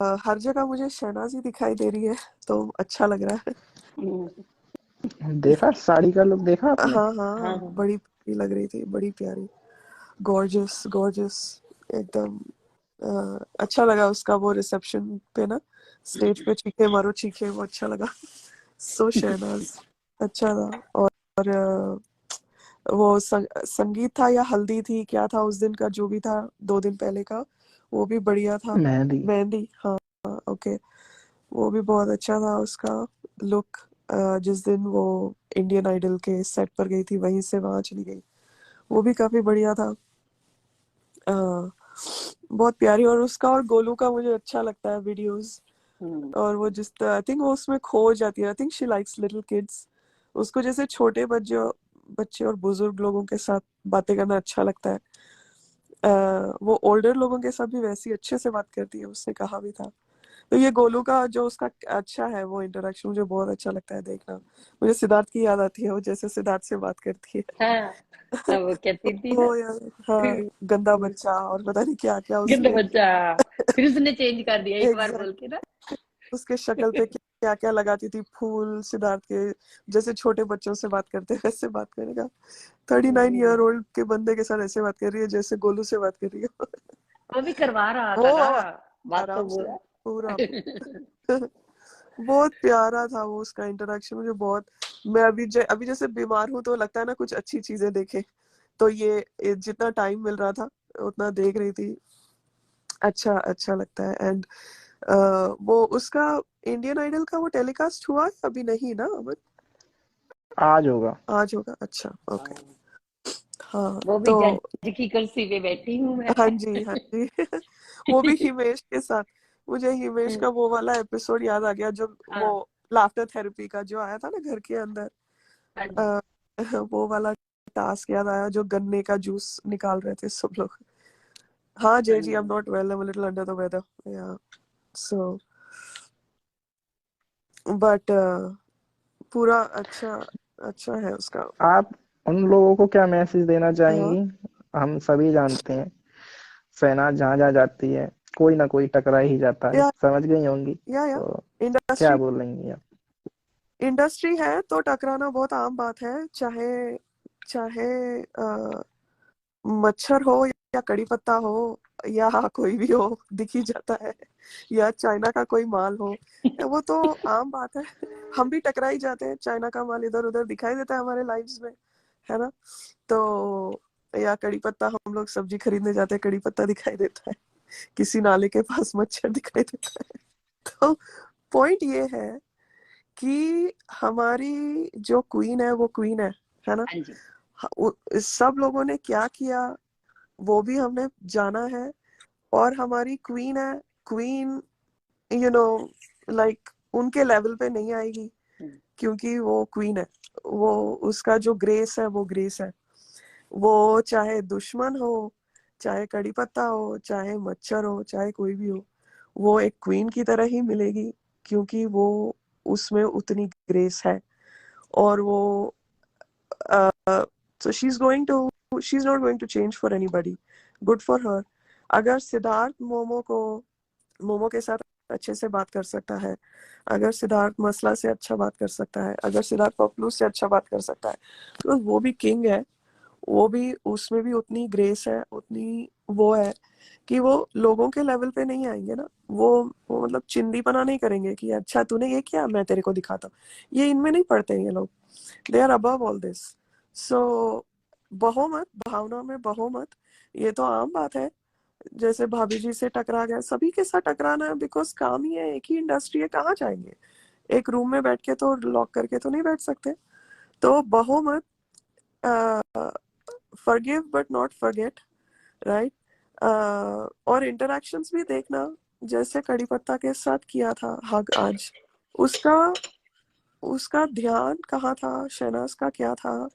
हर जगह मुझे शहनाज ही दिखाई दे रही है, तो अच्छा लग रहा है। देखा साड़ी का लुक, देखा आपने? हाँ हाँ, हाँ बड़ी प्यारी लग रही थी, बड़ी प्यारी, गॉर्जियस गॉर्जियस एकदम। अच्छा लगा उसका वो रिसेप्शन पे ना, स्टेज पे चीखे मारो चीखे, वो अच्छा लगा। सो शहनाज अच्छा था। और वो संगीत था या हल्दी थी, क्या था उस दिन का, जो भी था 2 दिन पहले का, वो भी बढ़िया था। मेहंदी। मेहंदी, हाँ। ओके, वो भी बहुत अच्छा था उसका लुक। जिस दिन वो इंडियन आइडल के सेट पर गई थी, वहीं से वहां चली गई, वो भी काफी बढ़िया था। अ, बहुत प्यारी। और उसका और गोलू का मुझे अच्छा लगता है वीडियोस। और वो जिस आई थिंक वो उसमें खो जाती है, I think she likes little kids. उसको जैसे छोटे बच्चे बच्चे और बुजुर्ग लोगों के साथ बातें करना अच्छा लगता है। वो ओल्डर लोगों के साथ भी वैसी अच्छे से बात करती है, उसने कहा भी था। तो ये गोलू का जो उसका अच्छा है वो इंटरेक्शन, मुझे बहुत अच्छा लगता है देखना। मुझे सिद्धार्थ की याद आती है, वो जैसे सिद्धार्थ से बात करती है। हाँ, तब वो कहती थी ना। वो यार, हाँ, गंदा बच्चा और पता नहीं क्या क्या गंदा उसने। बच्चा, फिर उसने चेंज कर दिया एक बार बोल एग्जैक्ट, के ना। उसके शक्ल पे क्या क्या लगाती थी फूल, सिद्धार्थ के जैसे छोटे बच्चों से बात करते हैं वैसे बात करेगा। 39 ईयर ओल्ड के बंदे के साथ ऐसे बात कर रही है जैसे गोलू से बात कर रही है। वो भी करवा रहा था वो ना, बात तो आराम से बोला। पूरा। बहुत प्यारा था वो उसका इंटरेक्शन, मुझे बहुत। मैं अभी जैसे बीमार हूँ तो लगता है ना कुछ अच्छी चीजें देखे, तो ये जितना टाइम मिल रहा था उतना देख रही थी। अच्छा अच्छा लगता है। एंड वो उसका इंडियन आइडल का वो टेलीकास्ट हुआ है अभी नहीं ना अमन? आज होगा। आज होगा, अच्छा ओके। हाँ वो भी तो जज की कुर्सी पे बैठी हूँ मैं। हाँ जी हाँ जी। वो भी हिमेश के साथ। मुझे हिमेश का वो वाला एपिसोड याद आ गया, जो वो हाँ लाफ्टर थेरेपी का जो आया था ना घर के अंदर। हाँ जी। अ, वो वाला टास्क याद आया, जो गन्ने का जूस निकाल रहे थे सब लोग। हाँ Jay ji, I am not well, I am little under the weather, yeah so but पूरा अच्छा अच्छा है उसका। आप उन लोगों को क्या मैसेज देना हाँ, चाहेंगी? हम सभी जानते हैं, शहनाज जहाँ जहाँ जाती है कोई ना कोई टकरा ही जाता है, या समझ गई होंगी। या तो क्या इंडस्ट्री, बोल रही हैं आप? इंडस्ट्री है तो टकराना बहुत आम बात है। चाहे चाहे मच्छर हो या कड़ी पत्ता हो या कोई भी हो, दिख ही जाता है। या चाइना का कोई माल हो, वो तो आम बात है। हम भी टकरा ही जाते हैं, चाइना का माल इधर उधर दिखाई देता है हमारे लाइव्स में, है ना? तो या कड़ी पत्ता, हम लोग सब्जी खरीदने जाते हैं, कड़ी पत्ता दिखाई देता है, किसी नाले के पास मच्छर दिखाई देता है। तो पॉइंट ये है कि हमारी जो क्वीन है वो क्वीन है ना? हाँ जी। सब लोगों ने क्या किया वो भी हमने जाना है। और हमारी क्वीन है, क्वीन, यू नो, लाइक उनके लेवल पे नहीं आएगी, क्योंकि वो क्वीन है। वो उसका जो ग्रेस है वो ग्रेस है। वो चाहे दुश्मन हो, चाहे कड़ी पत्ता हो, चाहे मच्छर हो, चाहे कोई भी हो, वो एक क्वीन की तरह ही मिलेगी, क्योंकि वो उसमें उतनी ग्रेस है। और वो so she is not going to change for anybody, good for her. अगर सिद्धार्थ मोमो के साथ अच्छे से बात कर सकता है, अगर सिद्धार्थ मसला से अच्छा बात कर सकता है, अगर सिद्धार्थ पपलू से अच्छा बात कर सकता है, तो वो भी किंग है। वो भी, उसमें भी उतनी ग्रेस है, उतनी वो है कि वो लोगों के लेवल पे नहीं आएंगे ना। वो मतलब चिंदीपना नहीं करेंगे कि अच्छा तूने ये किया मैं तेरे को दिखाता हूँ। ये इनमें नहीं पड़ते ये लोग, they are above all this. So बहुमत, भावना में बहुमत, ये तो आम बात है। जैसे भाभी जी से टकरा गया, सभी के साथ टकराना है, बिकॉज काम ही है, एक ही इंडस्ट्री है, कहाँ जाएंगे? एक रूम में बैठ के तो लॉक करके तो नहीं बैठ सकते। तो बहुमत, forgive but not forget, right? और इंटरेक्शंस भी देखना, जैसे कड़ी पत्ता के साथ किया था हग आज, उसका उसका ध्यान कहाँ था, शहनाज का क्या था?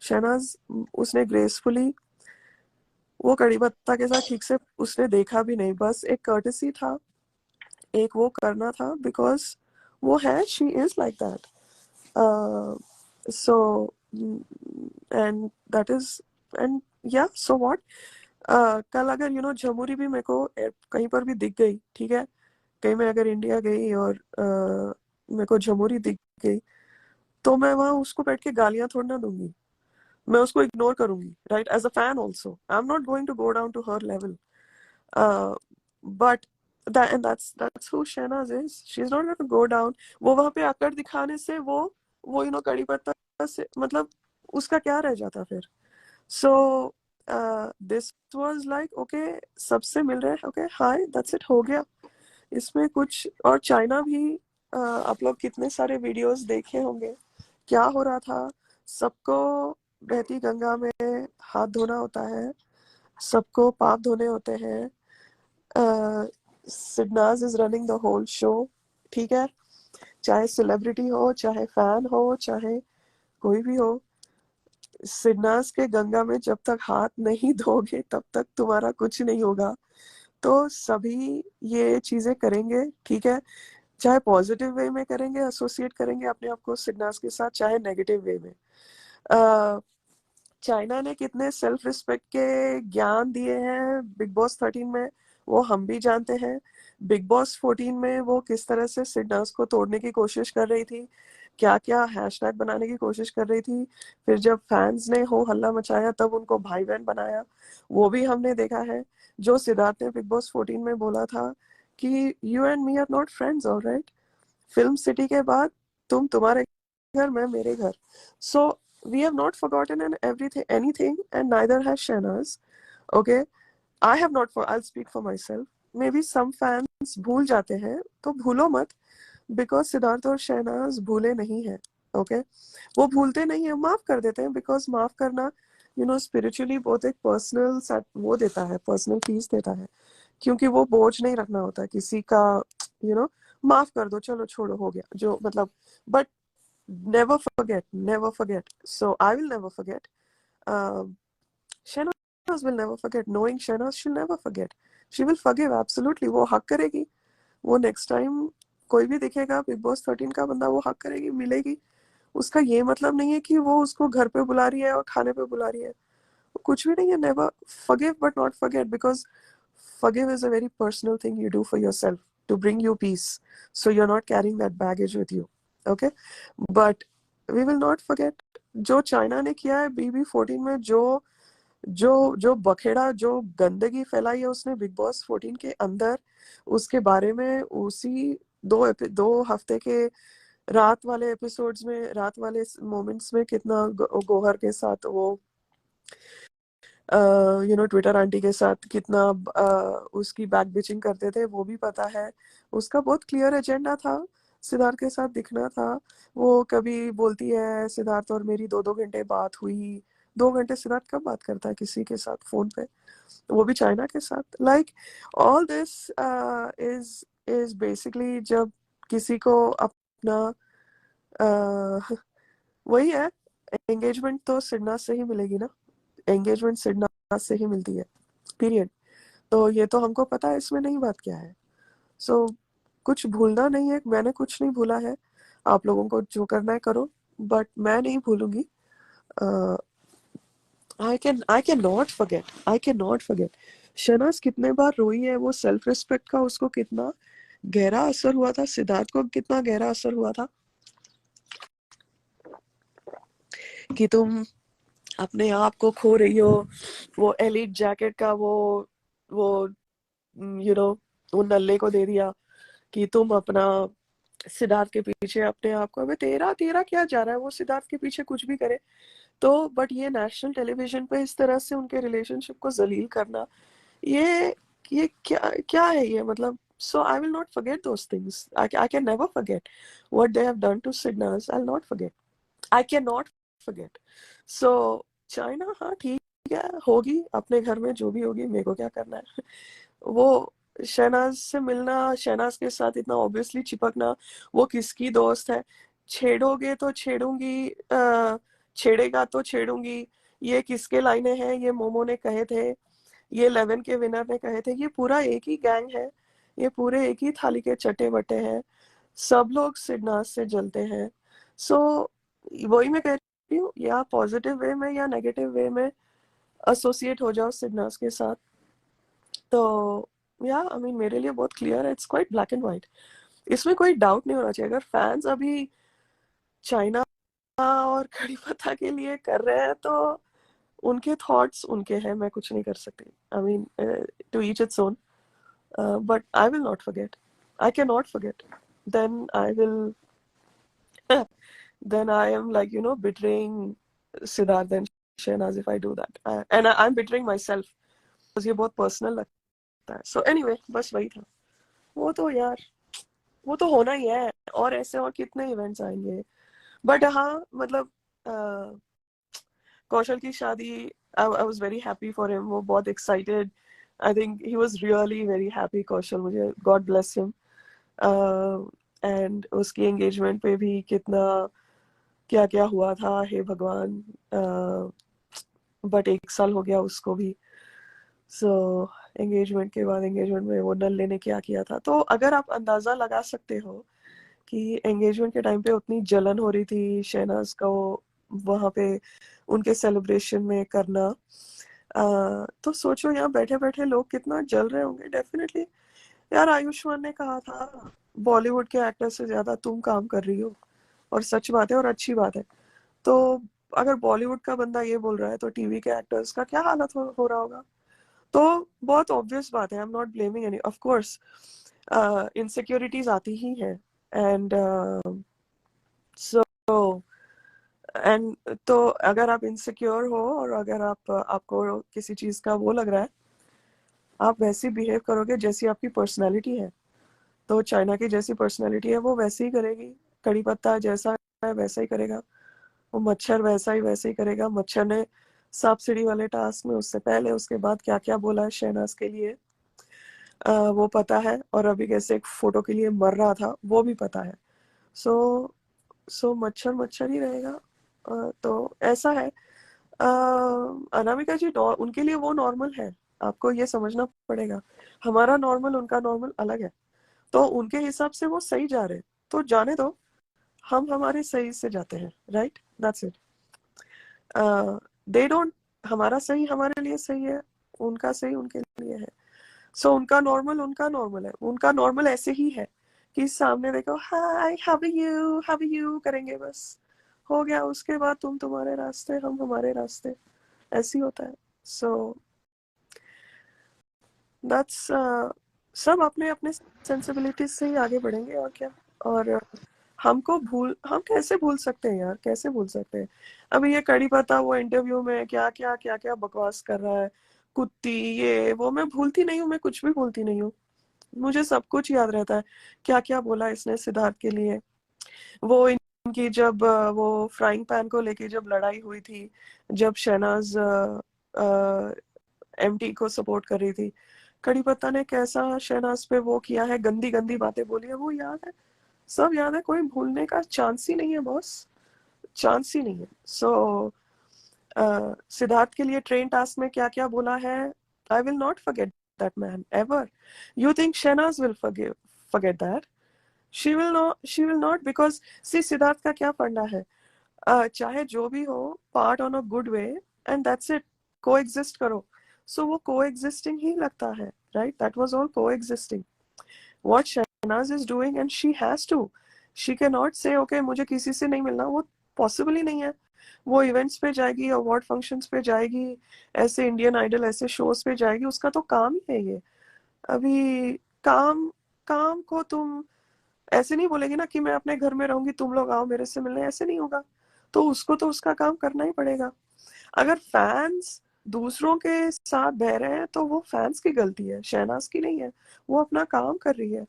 शहनाज, उसने ग्रेसफुली वो कड़ी पत्ता के साथ ठीक से उसने देखा भी नहीं, बस एक कर्टेसी था, एक वो करना था, बिकॉज वो है, she is like that. So and that is, and या सो व्हाट। कल अगर झमुरी भी मेरे को कहीं पर भी दिख गई, ठीक है, कहीं मैं अगर इंडिया गई और मेरे को झमुरी दिख गई, तो मैं वहां उसको बैठ के गालियां थोड़ी ना दूंगी, मैं उसको इग्नोर करूंगी, right? As a fan also I am not going to go down to her level, but and that's who Shahnaz is. She's not going to go down. वो वहां पे अकड़ दिखाने से वो कड़ी पत्ता से मतलब उसका क्या रह जाता फिर? So this was like okay, सबसे मिल रहे हैं, okay hi, that's it, हो गया इसमें कुछ। और चाइना भी आप लोग कितने सारे वीडियोस देखे होंगे, क्या हो रहा था। सबको बहती गंगा में हाथ धोना होता है, सबको पाप धोने होते हैं। Sidnaaz is running the whole show, ठीक है? चाहे सेलिब्रिटी हो, चाहे फैन हो, चाहे कोई भी हो, सिडनाज के गंगा में जब तक हाथ नहीं धोगे तब तक तुम्हारा कुछ नहीं होगा। तो सभी ये चीजें करेंगे, ठीक है? चाहे पॉजिटिव वे में करेंगे, एसोसिएट करेंगे अपने आप को सिडनाज के साथ, चाहे नेगेटिव वे में। चाइना ने कितने सेल्फ रिस्पेक्ट के ज्ञान दिए हैं बिग बॉस 13 में, वो हम भी जानते हैं। बिग बॉस 14 में वो किस तरह से सिडनास को तोड़ने की कोशिश कर रही थी, क्या क्या हैशटैग बनाने की कोशिश कर रही थी, फिर जब फैंस ने हो हल्ला मचाया तब उनको भाई बहन बनाया, वो भी हमने देखा है। जो सिद्धार्थ ने बिग बॉस 14 में बोला था कि you and me are not friends, alright? Film city के बाद तुम तुम्हारे घर, मैं मेरे घर। सो we have not forgotten and everything anything, and neither has Shahnaz. Okay, I have not, for I'll speak for myself. Maybe some fans भूल जाते हैं, तो भूलो मत, बिकॉज सिद्धार्थ और शहनाज भूले नहीं है। ओके, वो भूलते नहीं है, माफ कर देते हैं, बिकॉज माफ करना स्पिरिचुअली बहुत एक पर्सनल वो देता है, पर्सनल पीस देता है, क्योंकि वो बोझ नहीं रखना होता किसी का। माफ कर दो, चलो छोड़ो, हो गया जो मतलब। But never forget. So I will never forget. Shahnaz will never forget. Knowing Shahnaz, she'll never forget. She will forgive, absolutely. वो हक करेगी, वो नेक्स्ट टाइम कोई भी दिखेगा बिग बॉस 13 का बंदा, वो हक करेगी, मिलेगी। उसका ये मतलब नहीं है कि वो उसको घर पे बुला रही है और खाने पे बुला रही है, कुछ भी नहीं है। Never forgive but not forget, because forgive is a very personal thing you do for yourself to bring you peace, so you're not carrying that baggage with you. Okay, but we will not forget जो China ने किया है बीबी 14 में, जो बखेड़ा, जो गंदगी फैलाई है उसने बिग बॉस 14 के अंदर, उसके बारे में उसी दो हफ्ते के रात वाले एपिसोड्स में, रात वाले मोमेंट्स में कितना गोहर के साथ वो ट्विटर आंटी के साथ कितना उसकी बैक बिचिंग करते थे, वो भी पता है। उसका बहुत क्लियर एजेंडा था, सिद्धार्थ के साथ दिखना था। वो कभी बोलती है सिद्धार्थ और मेरी 2-2 घंटे बात हुई। 2 घंटे सिद्धार्थ कब बात करता है किसी के साथ फोन पे, वो भी चाइना के साथ? Like all this is is basically जब किसी को अपना वही है, एंगेजमेंट तो सिडना से ही मिलेगी ना, एंगेजमेंट सिडना से ही मिलती है, पीरियड। तो ये तो हमको पता है, इसमें नहीं बात क्या है। सो कुछ भूलना नहीं है, मैंने कुछ नहीं भूला है। आप लोगों को जो करना है करो, बट मैं नहीं भूलूंगी। I can not forget Shahnaz कितने बार रोई है, वो सेल्फ रिस्पेक्ट का उसको कितना गहरा असर हुआ था, सिद्धार्थ को कितना गहरा असर हुआ था कि तुम अपने आप को खो रही हो। वो एलिट जैकेट का वो वो नल्ले को दे दिया कि तुम अपना सिद्धार्थ के पीछे अपने आप को, अबे तेरा तेरा क्या जा रहा है, वो सिद्धार्थ के पीछे कुछ भी करे। तो बट ये नेशनल टेलीविजन पे इस तरह से उनके रिलेशनशिप को जलील करना, ये क्या क्या है ये मतलब? So I will not forget those things. I can never forget what they have done to Sidnas. I'll not forget. I cannot forget. So China, हाँ ठीक है, होगी अपने घर में जो भी होगी, मेरे को क्या करना है। वो शहनाज से मिलना, शहनाज के साथ इतना ऑब्वियसली चिपकना, वो किसकी दोस्त है, छेड़ोगे तो छेड़ूंगी, छेड़ेगा तो छेड़ूंगी, ये किसके लाइनें हैं, ये मोमो ने कहे थे, ये 11 के विनर ने कहे थे, ये पूरा एक ही गैंग है, ये पूरे एक ही थाली के चटे बटे हैं, सब लोग सिडनास से जलते हैं। सो वही मैं कह रही हूँ, या पॉजिटिव वे में या नेगेटिव वे में एसोसिएट हो जाओ सिडनास के साथ, तो या आई मीन मेरे लिए बहुत क्लियर है, it's quite black and white. इसमें कोई डाउट नहीं होना चाहिए। अगर फैंस अभी चाइना और कड़ी पत्ता के लिए कर रहे हैं तो उनके थॉट्स उनके हैं, मैं कुछ नहीं कर सकती। I mean to each its own, but I will not forget, I can not forget. Then I will then I am like, you know, betraying Siddharth and Shehnaz if I do that. And I'm betraying myself because ये बहुत personal लगता है। So anyway, बस वही था। वो तो यार, वो तो होना ही है, और ऐसे और कितने इवेंट्स आएंगे। बट हाँ मतलब कौशल की शादी, I was very happy for him, वो बहुत excited। I think he was really very happy, कौशल, मुझे God bless him। एंड उसकी एंगेजमेंट पे भी कितना क्या क्या हुआ था, हे भगवान। बट 1 साल हो गया उसको भी। सो एंगेजमेंट के बाद, एंगेजमेंट में वो नल लेने क्या किया था, तो अगर आप अंदाजा लगा सकते हो कि एंगेजमेंट के टाइम पे उतनी जलन हो रही थी शहनाज को वहां पे उनके सेलिब्रेशन में करना, तो सोचो यहाँ बैठे बैठे लोग कितना जल रहे होंगे। डेफिनेटली यार, आयुष्मान ने कहा था बॉलीवुड के एक्टर से ज्यादा तुम काम कर रही हो, और सच बात है और अच्छी बात है। तो अगर बॉलीवुड का बंदा ये बोल रहा है तो टीवी के एक्टर्स का क्या हालत हो रहा होगा। तो बहुत ऑब्वियस बात है, आई am not blaming any, of course insecurities आती ही है। एंड सो एंड तो अगर आप इनसिक्योर हो और अगर आपको किसी चीज का वो लग रहा है, आप वैसे बिहेव करोगे जैसी आपकी पर्सनैलिटी है। तो चाइना की जैसी पर्सनैलिटी है वो वैसे ही करेगी, कड़ी पत्ता जैसा है वैसा ही करेगा, वो मच्छर वैसा ही करेगा। मच्छर ने सांप सीढ़ी वाले टास्क में उससे पहले उसके बाद क्या क्या बोला है शहनाज के लिए, वो पता है। और अभी कैसे एक फोटो के लिए मर रहा था वो भी पता है। सो सो मच्छर मच्छर ही रहेगा। तो ऐसा है। अनामिका जी, उनके लिए वो नॉर्मल है, आपको ये समझना पड़ेगा। हमारा नॉर्मल उनका नॉर्मल अलग है। तो उनके हिसाब से वो सही जा रहे हैं, तो जाने दो, हम हमारे सही से जाते हैं। Right, that's it. They don't, हमारा सही हमारे लिए सही है, उनका सही उनके लिए है। सो उनका नॉर्मल है, उनका नॉर्मल ऐसे ही है कि सामने देखो, हाय हाउ आर यू करेंगे, बस हो गया। उसके बाद तुम तुम्हारे रास्ते, हम हमारे रास्ते, ऐसे ही होता है। सो दैट्स सब अपने अपने सेंसिबिलिटीज से ही आगे बढ़ेंगे, और क्या। और हम कैसे भूल सकते हैं यार, कैसे भूल सकते हैं। अभी ये कड़ी पत्ता वो इंटरव्यू में क्या क्या बकवास कर रहा है, कुत्ती ये वो, मैं भूलती नहीं हूँ, मैं कुछ भी भूलती नहीं हूँ, मुझे सब कुछ याद रहता है। क्या क्या बोला इसने सिद्धार्थ के लिए, वो इनकी जब वो फ्राइंग पैन को लेके जब लड़ाई हुई थी, जब शहनाज एमटी को सपोर्ट कर रही थी, कड़ी पत्ता ने कैसा शहनाज पे वो किया है, गंदी गंदी बातें बोली है, वो याद है, सब याद है। कोई भूलने का चांस ही नहीं है बॉस, चांस ही नहीं है। सो सिद्धार्थ के लिए ट्रेन टास्क में क्या क्या बोला है, I will not forget that man ever. You think Shahnaz will forget that? She will not, because see Siddharth का क्या फंडा है, चाहे जो भी हो, part on a good way, and that's it, coexist करो। सो वो को एग्जिस्टिंग ही लगता है, right, that was all coexisting what Shahnaz is doing, and she has to, she cannot say okay मुझे किसी से नहीं मिलना, वो पॉसिबल ही नहीं है। वो इवेंट्स पे जाएगी, अवार्ड फंक्शंस पे जाएगी, ऐसे इंडियन आइडल ऐसे शोज पे जाएगी, उसका तो काम ही है ये। अभी काम काम को तुम ऐसे नहीं बोलेगी ना कि मैं अपने घर में रहूंगी, तुम लोग आओ मेरे से मिलने, ऐसे नहीं होगा। तो उसको तो उसका काम करना ही पड़ेगा। अगर फैंस दूसरों के साथ बह रहे हैं तो वो फैंस की गलती है, शहनाज की नहीं है। वो अपना काम कर रही है,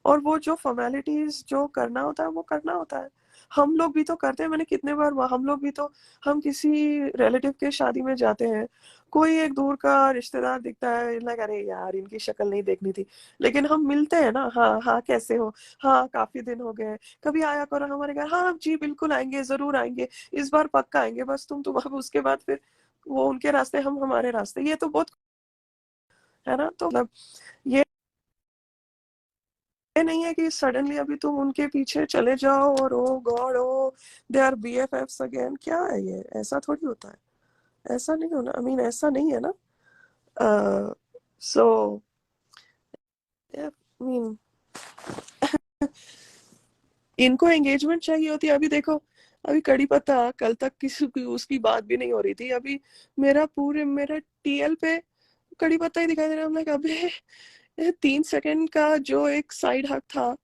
और वो जो फॉर्मेलिटीज जो करना होता है वो करना होता है। हम लोग भी तो करते हैं, मैंने कितने बार, हम लोग भी तो, हम किसी रिलेटिव के शादी में जाते हैं, कोई एक दूर का रिश्तेदार दिखता है, लाइक अरे यार इनकी शक्ल नहीं देखनी थी, लेकिन हम मिलते हैं ना, हाँ हाँ कैसे हो, हाँ काफी दिन हो गए, कभी आया करो हमारे घर, हाँ जी बिल्कुल आएंगे, जरूर आएंगे, इस बार पक्का आएंगे, बस तुम अब उसके बाद फिर वो उनके रास्ते, हम हमारे रास्ते, ये तो बहुत है ना। तो मतलब ये नहीं है कि सडनली अभी तुम उनके पीछे चले जाओ और oh god oh they are BFFs again, क्या है ये, ऐसा थोड़ी होता है, ऐसा नहीं होना, आई मीन ऐसा नहीं है ना। सो I mean, इनको एंगेजमेंट चाहिए होती है। अभी देखो, अभी कड़ी पत्ता कल तक किसी की उसकी बात भी नहीं हो रही थी, अभी मेरा टीएल पे कड़ी पत्ता ही दिखाई दे रहा है। I'm like, अबे ये 3 सेकंड का जो एक साइड हक था,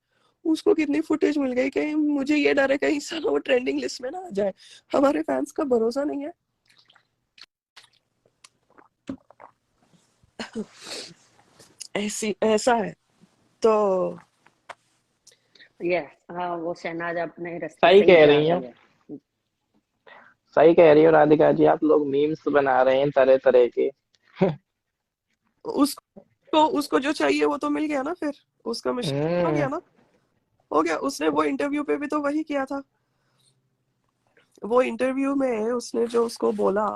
उसको कितनी फुटेज मिल गई। कहीं मुझे ये डर है कहीं साला वो ट्रेंडिंग लिस्ट में ना आ जाए। हमारे फैंस का भरोसा नहीं है। ऐसा है तो यस, हाँ, वो शहनाज अपने रास्ते सही सही कह जा रही रही हो, है। सही कह रही हो राधिका जी, आप लोग मीम्स बना रहे हैं तरह तरह के। उसको उसको जो चाहिए वो तो मिल गया ना, फिर उसका मिशन हो हम्म। गया ना। हो गया। उसने वो इंटरव्यू पे भी तो वही किया था। वो इंटरव्यू में उसने जो उसको बोला,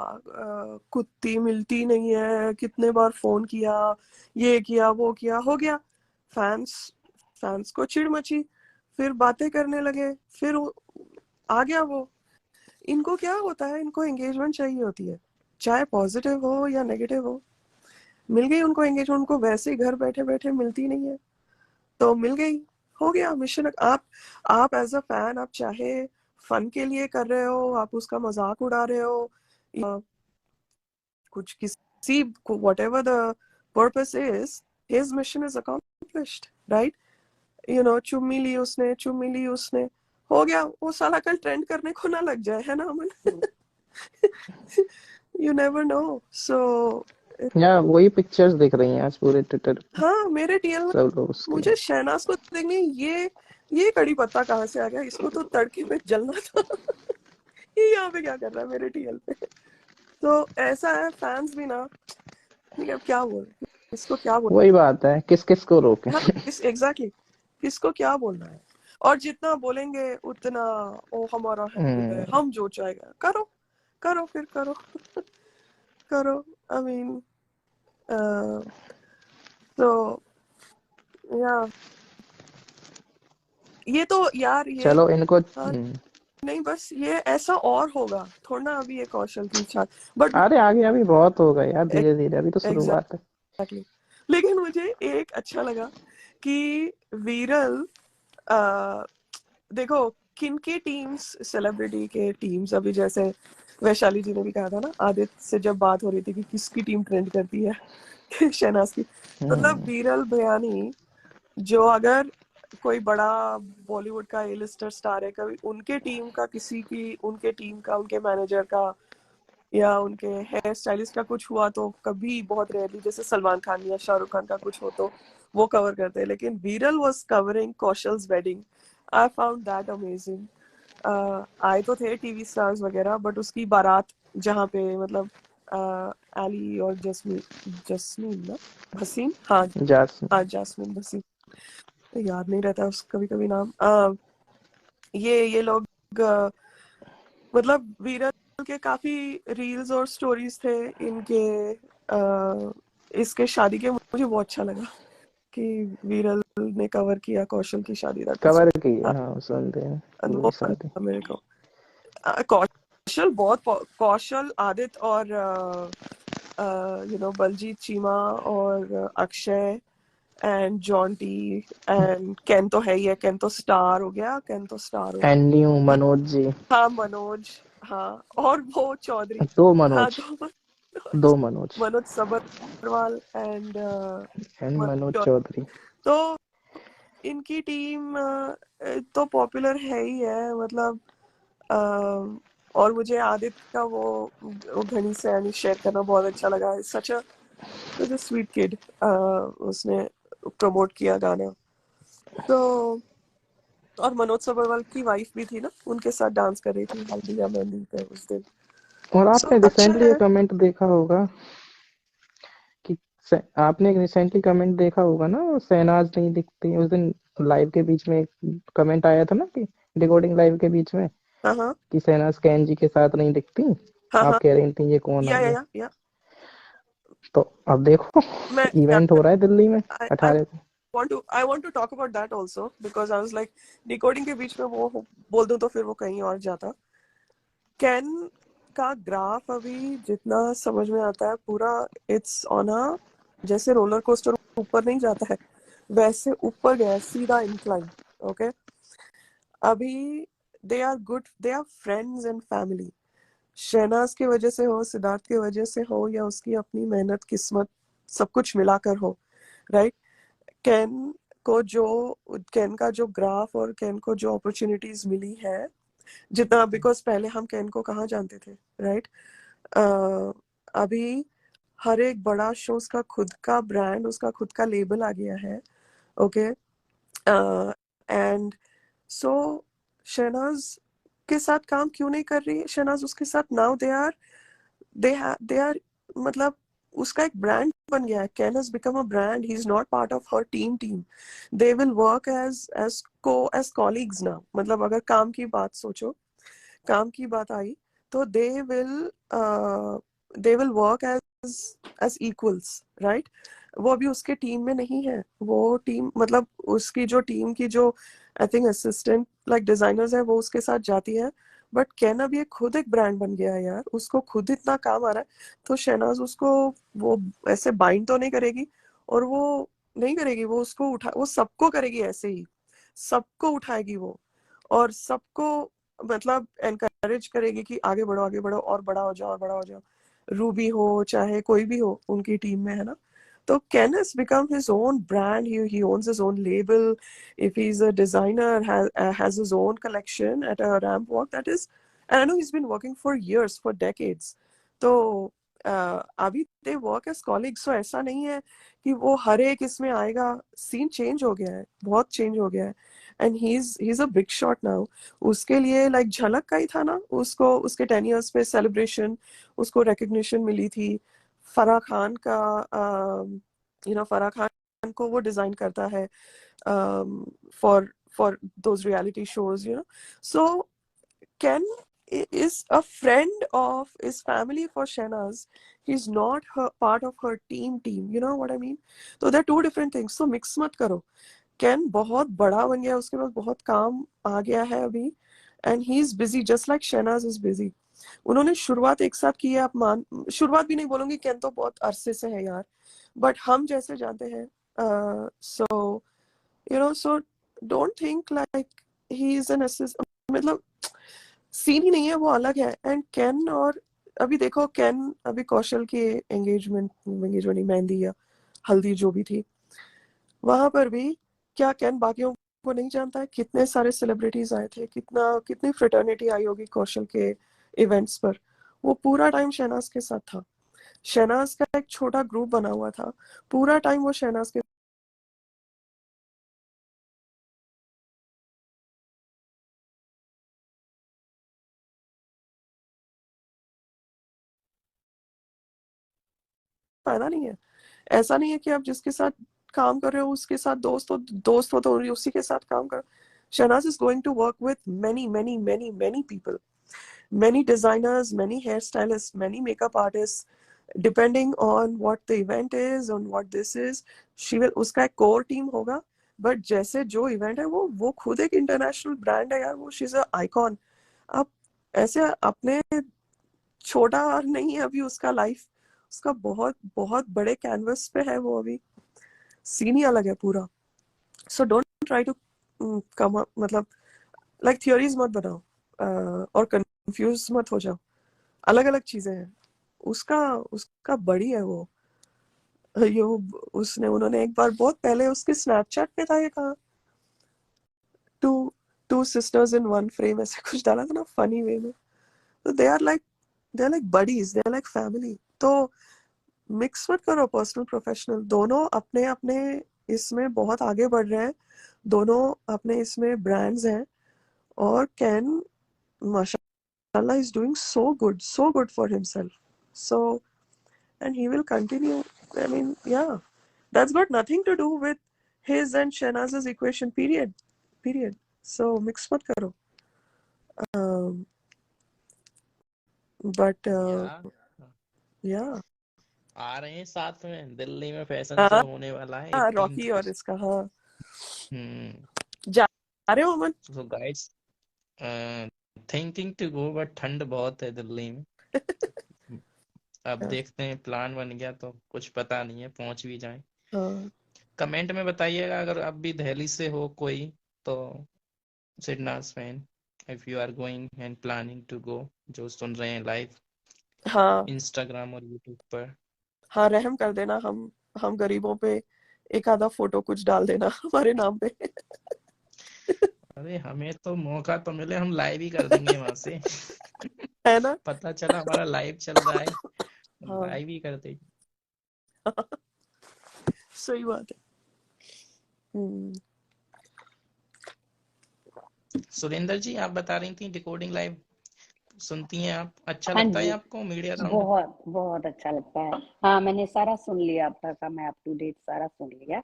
कुत्ती मिलती नहीं है, कितने बार फोन किया, ये किया वो किया, हो गया। फैंस फैंस को चिढ़ मची, फिर बातें करने लगे, फिर आ गया वो। इनको क्या होता है, इनको एंगेजमेंट चाहिए होती है, चाहे पॉजिटिव हो या नेगेटिव हो। मिल गई उनको एंगेजमेंट, उनको वैसे ही घर बैठे बैठे मिलती नहीं है, तो मिल गई। हो गया मिशन। आप एज अ फैन, आप चाहे फन के लिए कर रहे हो, आप उसका मजाक उड़ा रहे हो, या कुछ किसी what the purpose is, his mission is accomplished, right? चुम्मी ली उसने, हो गया। वो साला कल ट्रेंड करने को ना लग जाए, है ना Aman? You never know. So yeah वही पिक्चर्स दिख रही हैं आज पूरे ट्विटर पे, हाँ, मेरे टीएल में सब लोग उसके। मुझे शहनाज को देखने, ये कड़ी पत्ता कहाँ से आ गया, इसको तो तड़के में जलना था। ये यहाँ पे क्या कर रहा है मेरे टीएल पे? तो ऐसा है, फैंस भी ना, ठीक है, अब क्या बोल, इसको क्या बोल। वही बात है, किस किस को रोके। हाँ, एग्जैक्टली, किसको क्या बोलना है। और जितना बोलेंगे उतना, ओ हमारा है, हम जो चाहेगा करो, करो फिर करो। करो। आई मीन, तो या ये तो यार ये, चलो इनको हाँ, नहीं बस ये ऐसा और होगा थोड़ा ना। अभी ये कौशल की इच्छा, बट अरे आगे अभी बहुत होगा यार, धीरे धीरे, अभी तो शुरुआत है। एग्जैक्टली। लेकिन मुझे एक अच्छा लगा कि वीरल, आ, देखो किन की टीम्स, सेलिब्रिटी के टीम्स, अभी जैसे वैशाली जी ने भी कहा था ना, आदित्य से जब बात हो रही थी कि किसकी टीम ट्रेंड करती है, शहनाज की, मतलब वीरल बयानी, जो अगर कोई बड़ा बॉलीवुड का ए लिस्टर स्टार है, कभी उनके टीम का, किसी की उनके टीम का, उनके मैनेजर का या उनके हेयर स्टाइलिस्ट का कुछ हुआ तो कभी बहुत रेयरली, जैसे सलमान खान या शाहरुख खान का कुछ हो तो वो कवर करते हैं, लेकिन वीरल was covering Kaushal's wedding. I found that amazing. आए तो थे टीवी स्टार्स वगैरह, बट उसकी बारात जहाँ पे, मतलब अली और जस्मीन, जस्मीन ना, भसीन, हाँ जासमीन। हाँ, जासमीन भसीन, तो याद नहीं रहता उसका कभी कभी नाम। ये लोग, मतलब वीरल के काफी रील्स और स्टोरीज थे इनके, इसके शादी के, मुझे बहुत अच्छा लगा कि वीरल ने कवर किया कौशल की शादी। दैट वाज, कवर की, हाँ सुनते हैं वो पूरी शादी। पसंद था मेरे को। कौशल बहुत, कौशल, आदित्य और बलजीत चीमा और अक्षय एंड जॉन्टी एंड केन तो है ही है, केन तो स्टार हो गया, केन तो स्टार हो एंड्रयू, गया। मनोज जी। हाँ मनोज, हाँ, और वो चौधरी, दो हाँ मनोज, दो दो मनोज, मनोज मनोज सबरवाल एंड एंड मनोज मनोज। चौधरी। तो इनकी टीम तो पॉपुलर है ही है, मतलब और मुझे आदित्य का वो घनी से यानी शेयर करना बहुत अच्छा लगा। सच अ स्वीट किड। उसने प्रमोट किया गाना, तो और मनोज सबरवाल की वाइफ भी थी ना, उनके साथ डांस कर रही थी हल्दी या मेहंदी पे उस दिन। और सो आपने अच्छा रिसेंटली ये है। कमेंट देखा होगा कि आपने रिसेंटली कमेंट देखा होगा ना, वो शहनाज नहीं दिखती उस दिन, लाइव के बीच में एक कमेंट आया था ना कि रिकॉर्डिंग लाइव के बीच में, हाँ हाँ कि शहनाज कैन जी के साथ नहीं दिखती। हाँ आप हाँ, कह रही थी ये कौन आ गया। या तो अब देखो, मैं, इवेंट हो रहा है दिल्ली में I 18 को। want to talk about that also because I was like, recording के बीच में वो बोल दूं तो फिर वो कहीं और जाता। कैन का ग्राफ अभी जितना समझ में आता है पूरा, इट्स ऑन अ, जैसे रोलर कोस्टर ऊपर नहीं जाता है, वैसे ऊपर गया है, सीधा इंक्लाइन। ओके, अभी they are good, they are friends and family. Shehnaaz की वजह से हो, सिद्धार्थ की वजह से हो, या उसकी अपनी मेहनत, किस्मत, सब कुछ मिलाकर हो, राइट। कैन को जो कैन का जो ग्राफ और कैन को जो अपॉर्चुनिटीज मिली है, जितना, बिकॉज पहले हम कैन को कहाँ जानते थे, राइट। अभी हर एक बड़ा शो उसका खुद का ब्रांड, उसका खुद का लेबल आ गया है। ओके, एंड सो शहनाज के साथ काम क्यों नहीं कर रही है शहनाज उसके साथ? नाउ दे आर मतलब उसका एक ब्रांड बन गया है। Can has become a brand, he is not part of her team. They will work as colleagues now. मतलब अगर काम की बात सोचो, काम की बात आई, तो they will work as equals, right. वो अभी उसके टीम में नहीं है। वो टीम मतलब उसकी जो टीम की जो I think assistant like designers है, वो उसके साथ जाती है। बट कैन अब ये खुद एक ब्रांड बन गया है यार, उसको खुद इतना काम आ रहा है। तो शहनाज उसको वो ऐसे बाइंड तो नहीं करेगी, और वो नहीं करेगी, वो उसको उठा, वो सबको करेगी ऐसे ही, सबको उठाएगी वो, और सबको मतलब एनकरेज करेगी कि आगे बढ़ो और बड़ा हो जाओ और बड़ा हो जाओ। रूबी हो चाहे कोई भी हो उनकी टीम में, है ना। तो Ken has become his own brand. He owns his own label. If he's a designer, has his own collection at a ramp walk, that is, and I know he's been working for years, for decades. तो अभी they work as colleagues, so ऐसा नहीं है कि वो हर एक इसमें आएगा। सीन चेंज हो गया है, बहुत चेंज हो गया है, and he is a big shot now. उसके लिए लाइक झलक का ही था ना, उसको उसके 10 years पे सेलिब्रेशन, उसको रिकग्निशन मिली थी। फराह खान का, फराह खान को वो डिजाइन करता है for for those reality shows, so Ken is a friend of his family for Shehnaz. He's not her part of her team. You know what I mean? So they're two different things. So mix मत करो। Ken बहुत बड़ा बन गया, उसके पास बहुत काम आ गया है अभी, and he's busy just like Shehnaz is busy. उन्होंने शुरुआत एक साथ की है, आप मान, शुरुआत भी नहीं बोलूंगी, कैन तो बहुत अरसे से है यार, बट हम जैसे जानते हैं। So so don't think like he is an assist, मतलब सीन ही नहीं है, वो अलग है। एंड कैन, और अभी देखो कैन अभी कौशल की एंगेजमेंट एंगेजमेंट नहीं, मेहंदी या हल्दी जो भी थी, वहां पर भी क्या कैन बाकियों को नहीं जानता है? कितने सारे सेलिब्रिटीज आए थे, कितनी फ्रेटर्निटी आई होगी कौशल के इवेंट्स पर। वो पूरा टाइम शहनाज के साथ था। शहनाज का एक छोटा ग्रुप बना हुआ था, पूरा टाइम वो शहनाज के फायदा नहीं है। ऐसा नहीं है कि आप जिसके साथ काम कर रहे हो उसके साथ दोस्त हो तो उसी के साथ काम करो। Shehnaaz is going to work with many many many many people, many designers, many hairstylists, many makeup artists, depending on what the event is, on what this is, she will, उसका एक core team होगा। But जैसे जो event है, वो खुद एक international brand है यार, वो शी इज अ आइकॉन। अब ऐसे अपने छोटा नहीं है अभी उसका लाइफ, उसका बहुत बहुत बड़े कैनवस पे है वो अभी, सीन ही अलग है पूरा। So don't try to come मतलब लाइक थियोरीज मत बनाओ, और कंफ्यूज मत हो जाओ, अलग अलग चीजें हैं। उसका उसका बड़ी है वो, ये उसने उन्होंने एक बार बहुत पहले उसके स्नैपचैट पे था, ये कहा, two two sisters in one frame, ऐसे कुछ डाला था ना फनी वे में। तो they are like buddies, they are like family. तो मिक्स मत करो पर्सनल प्रोफेशनल, दोनों अपने अपने इसमें बहुत आगे बढ़ रहे हैं, दोनों अपने इसमें ब्रांड्स हैं। और कैन माशाल्लाह is doing so good for himself. So and he will continue. I mean, yeah, that's got nothing to do with his and Shehnaz's equation. Period. So mix mat karo. Um, but या yeah, आ रहे हैं साथ में, दिल्ली में fashion हाँ show होने वाला है हाँ, 18th रॉकी को। और इसका, हाँ, हम्म। जा रहे हो Aman? So guys, thinking to go, but ठंड बहुत है दिल्ली में। अब हाँ देखते हैं, प्लान बन गया तो कुछ पता नहीं है, पहुंच भी जाए। हाँ, कमेंट में बताइएगा अगर आप भी दिल्ली से हो कोई तो Sidnaaz fan, if you are going and planning to go, जो सुन रहे हैं लाइव हाँ इंस्टाग्राम और यूट्यूब पर। हाँ, रहम कर देना, हम गरीबों पे एक आधा फोटो कुछ डाल देना हमारे नाम पे। अरे हमें तो मौका तो मिले, हम लाइव ही कर देंगे वहां से। है ना? पता चला हमारा लाइव चल रहा है, हाँ लाइव ही कर देंगे। सही बात है। हम्म। सुरेंद्र जी, आप बता रही थी डिकोडिंग लाइव सुनती हैं आप, अच्छा हाँ लगता है जी, आपको मीडिया राउंड? बहुत बहुत अच्छा लगता है। हाँ, मैंने सारा सुन लिया आपका, मैं अप टू डेट सारा सुन लिया।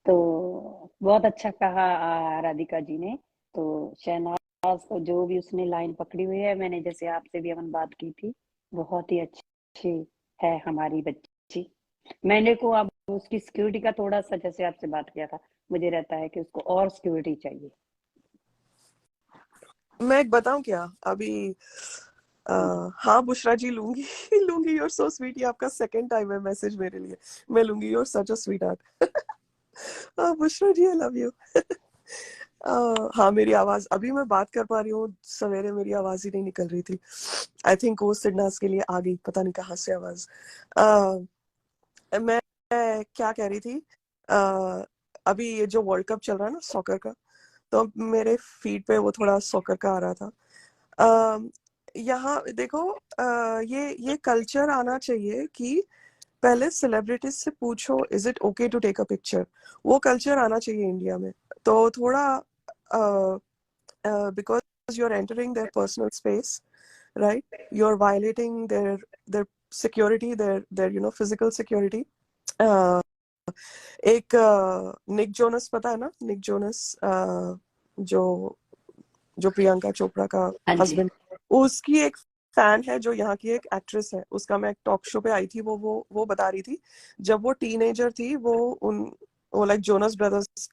तो बहुत अच्छा कहा राधिका जी ने। तो शहनाज को जो भी उसने लाइन पकड़ी हुई है, मैंने जैसे आपसे भी अमन बात की थी, बहुत ही अच्छी है हमारी बच्ची। मैंने को अब उसकी सिक्योरिटी का थोड़ा सा, जैसे आपसे बात किया था, मुझे रहता है कि उसको और सिक्योरिटी चाहिए। मैं एक बताऊं क्या अभी? हाँ जी। हाँ बुशरा जी, लूंगी लूंगी। यूर सो स्वीट, ये आपका सेकंड टाइम है मैसेज मेरे लिए। मैं लूंगी, your such a sweetheart. Bushra ji, I love you. हाँ, मेरी आवाज अभी मैं बात कर पा रही हूँ, सवेरे मेरी आवाज ही नहीं निकल रही थी। आई थिंक वो सिडनास के लिए आ गई, पता नहीं कहाँ से आवाज। मैं क्या कह रही थी? अ, अभी ये जो वर्ल्ड कप चल रहा है ना सॉकर का, तो मेरे फीड पे वो थोड़ा सॉकर का आ रहा था। यहाँ देखो, ये कल्चर आना चाहिए कि पहले सेलिब्रिटीज से पूछो is it okay to take a picture. वो कल्चर आना चाहिए इंडिया में। तो थोड़ा because you are entering their personal space, right? You are violating their security, their physical security. एक निक जोनस, पता है ना निक जोनस? जो जो प्रियंका चोपड़ा का हाँ जी। हस्बैंड, उसकी एक फैन है जो यहाँ की एक एक्ट्रेस है। उसका मैं एक टॉक शो पे आई थी, वो बता रही थी जब वो टीनेजर थी, वो लाइक जोनस ब्रदर्स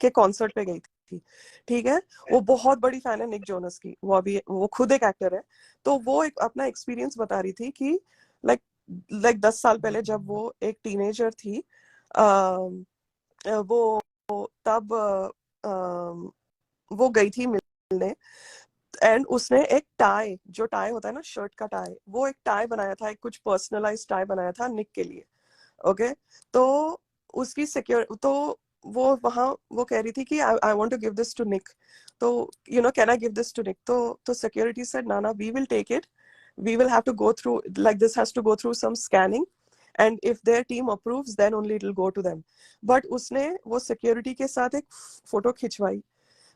के कॉन्सर्ट पे गई थी। ठीक है? वो बहुत बड़ी फैन है निक जोनस की, वो खुद एक एक्टर है। तो वो एक अपना एक्सपीरियंस बता रही थी कि लाइक लाइक 10 साल पहले जब वो एक टीनेजर थी, वो तब वो गई थी मिलने, एंड उसने एक टाई, जो टाई होता है ना शर्ट का टाई, वो एक टाई बनाया था, एक कुछ पर्सनलाइज टाई बनाया था निक के लिए। ओके? तो उसकी सिक्योर तो वो वहां वो कह रही थी कि I want to give this to Nick, तो can I give this to Nick? तो सिक्योरिटी सेड ना ना, we will take it, we will have to go through, like this has to go through some scanning, and if their team approves then only it will go to them. but उसने वो security के साथ एक photo खिंचवाई।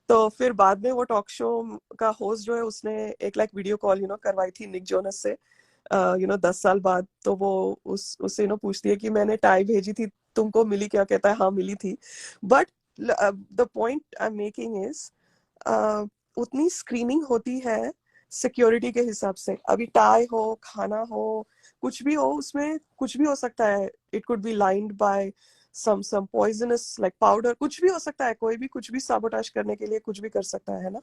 तो फिर बाद में वो टॉक शो का होस्ट जो है, उसने एक लाइक वीडियो कॉल करवाई थी निक जोनस से, 10 साल बाद। तो वो उससे पूछती है कि मैंने टाई भेजी थी, तुमको मिली क्या? कहता है हाँ मिली थी। But the point I am making is, उतनी स्क्रीनिंग होती है सिक्योरिटी के हिसाब से। अभी टाई हो, खाना हो, कुछ भी हो, उसमें कुछ भी हो सकता है। It could be lined by some poisonous like powder, कुछ भी हो सकता है। कोई भी कुछ भी साबोटाज करने के लिए कुछ भी कर सकता है ना?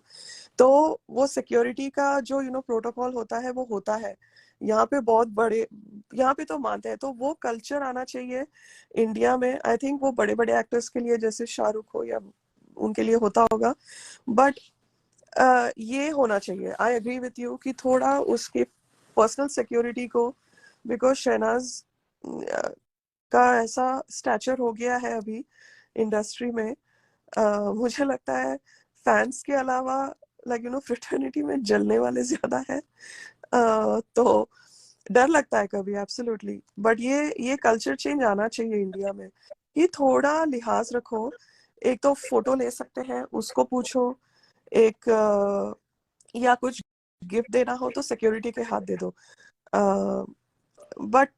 तो वो सिक्योरिटी का जो प्रोटोकॉल होता है, वो होता है यहाँ पे बहुत बड़े, यहाँ पे तो मानते हैं। तो वो कल्चर आना चाहिए इंडिया में। आई थिंक वो बड़े बड़े एक्टर्स के लिए, जैसे शाहरुख हो या उनके लिए होता होगा, बट ये होना चाहिए। आई एग्री विथ यू कि थोड़ा उसके पर्सनल सिक्योरिटी को, बिकॉज शहनाज का ऐसा स्टैचर हो गया है अभी इंडस्ट्री में। मुझे लगता है फैंस के अलावा लाइक फ्रेटर्निटी में जलने वाले ज्यादा है। तो डर लगता है कभी, एब्सोल्युटली। बट ये कल्चर चेंज आना चाहिए इंडिया में कि थोड़ा लिहाज रखो। एक तो फोटो ले सकते हैं, उसको पूछो। एक या कुछ गिफ्ट देना हो तो सिक्योरिटी के हाथ दे दो। बट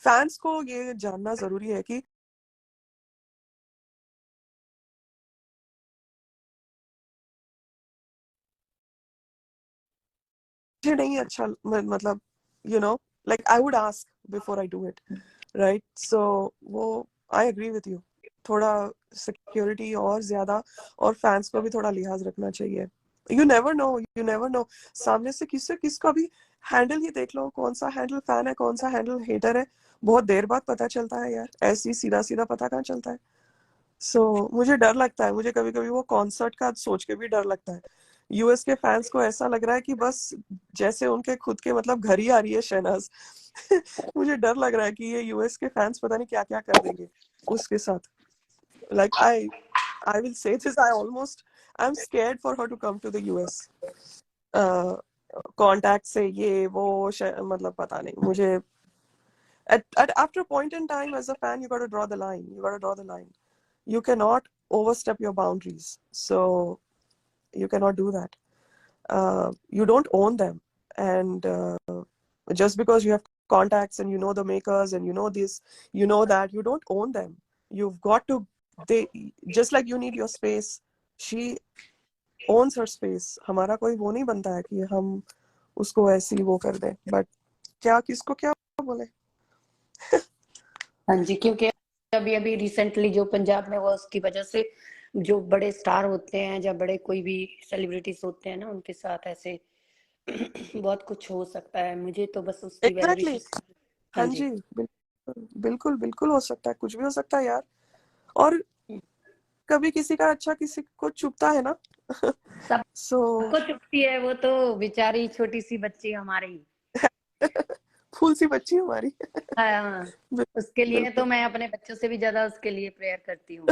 फैंस को ये जानना जरूरी है कि मुझे नहीं अच्छा, मतलब like I would ask before I do it, right? So वो, आई एग्री विथ यू। थोड़ा सिक्योरिटी और ज्यादा, और फैंस को भी थोड़ा लिहाज रखना चाहिए। यू नेवर नो सामने से किसका भी हैंडल ही देख लो, कौन सा हैंडल फैन है, कौन सा हैंडल हेटर है, बहुत देर बाद पता चलता है यार, ऐसी सीधा सीधा पता कहाँ चलता है। मुझे डर लगता है, मुझे कभी कभी वो कॉन्सर्ट का सोच के भी डर लगता है। यूएस के फैंस को ऐसा लग रहा है कि बस जैसे उनके खुद के मतलब घर ही आ रही है शहनाज। मुझे डर लग रहा है कि ये यूएस के फैंस पता नहीं क्या क्या कर देंगे उसके साथ। Like I will say this, I am scared for her to come to the US. Contact से ये वो मतलब पता नहीं मुझे। After a point in time as a fan, you got to draw the line. You cannot overstep your boundaries. So you cannot do that. You don't own them. And just because you have contacts and you know the makers and you know this, you know that, you don't own them. You've got to, just like you need your space, she owns her space. हमारा कोई वो नहीं बनता है कि हम उसको ऐसी वो कर दें, but किसको क्या बोले। हाँ जी, क्योंकि अभी अभी रिसेंटली जो पंजाब में हुआ उसकी वजह से जो बड़े स्टार होते हैं या बड़े कोई भी सेलिब्रिटीज होते हैं ना, उनके साथ ऐसे बहुत कुछ हो सकता है। मुझे तो बस उसकी वेल Exactly. विशेस। हाँ हाँ जी। जी, बिल्कुल हो सकता है, कुछ भी हो सकता है यार। और कभी किसी का अच्छा किसी को चुभता है ना। सबको चुपती है, वो तो बेचारी छोटी सी बच्ची हमारी। फूल सी बच्ची हमारी। हाँ, उसके लिए तो मैं अपने बच्चों से भी ज्यादा उसके लिए प्रेयर करती हूँ।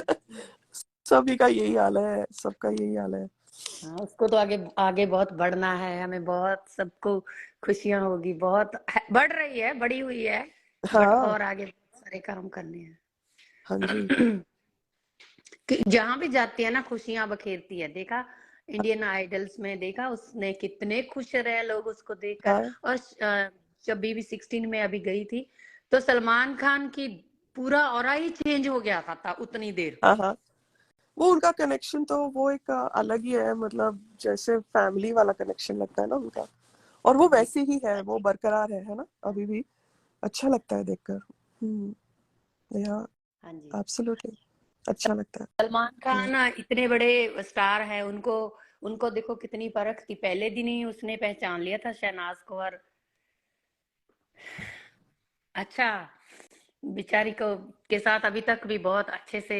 सभी का यही हाल है, सबका यही हाल है। हाँ, उसको तो आगे आगे बहुत बढ़ना है, हमें बहुत सबको खुशियां होगी, बहुत बढ़ रही है, बड़ी हुई है, बट हाँ और आगे बहुत सारे काम करने हैं। हाँ जी। जहां भी जाती है ना खुशियां बखेरती है। देखा इंडियन आइडल्स में, देखा उसने कितने खुश रहे लोग उसको देखकर। हाँ और जब बीबी 16 में अभी गई थी तो सलमान खान की पूरा ऑरा ही चेंज हो गया था उतनी देर। हाँ, वो उनका कनेक्शन तो वो एक अलग ही है, मतलब जैसे फैमिली वाला कनेक्शन लगता है ना उनका, और वो वैसे ही है, वो बरकरार है ना अभी भी। अच्छा लगता है देखकर। या हाँ जी। एब्सोल्युटली अच्छा लगता है। सलमान खान इतने बड़े स्टार हैं, उनको उनको देखो कितनी परख थी, पहले दिन ही उसने पहचान लिया था शहनाज को। और अच्छा, बेचारी को के साथ अभी तक भी बहुत अच्छे से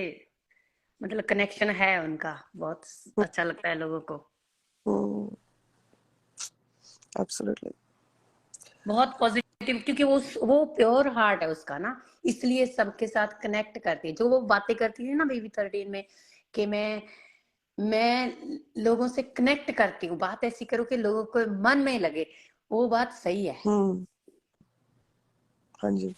मतलब कनेक्शन है उनका, बहुत अच्छा लगता है लोगों को। एब्सोल्युटली। बहुत पॉजिटिव, क्योंकि वो प्योर हार्ट है उसका ना, इसलिए सबके साथ कनेक्ट करती है। जो वो बातें करती थी ना बेबी 13 में, कि मैं लोगों से कनेक्ट करती हूँ, बात ऐसी करूँ कि लोगों को मन में लगे, वो बात सही है। हाँ जी।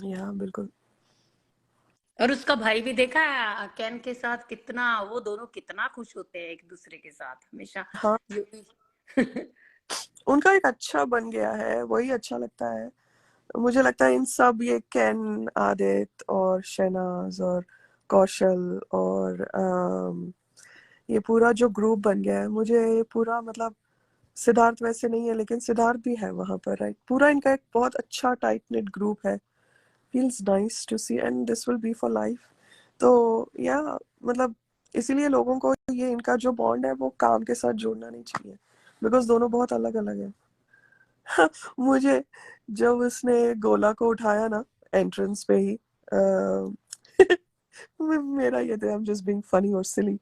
या बिल्कुल। और उसका भाई भी देखा है कैन के साथ, कितना वो दोनों कितना खुश होते हैं एक दूसरे के साथ हमेशा। हाँ, उनका एक अच्छा बन गया है, वही अच्छा लगता है। मुझे लगता है इन सब, ये कैन, आदित्य और शहनाज और कौशल और ये पूरा जो ग्रुप बन गया है, मुझे ये पूरा मतलब, सिद्धार्थ वैसे नहीं है लेकिन सिद्धार्थ भी है वहां पर, राइट। पूरा इनका एक बहुत अच्छा टाइट निट ग्रुप है। Feels nice to see and this will be for life. तो या मतलब इसीलिए लोगों को ये इनका जो बॉन्ड है वो काम के साथ जोड़ना नहीं चाहिए, बिकॉज दोनों बहुत अलग अलग है। मुझे जब उसने गोला को उठाया ना एंट्रेंस पे ही, मेरा ये थे, I am just being funny और सिली।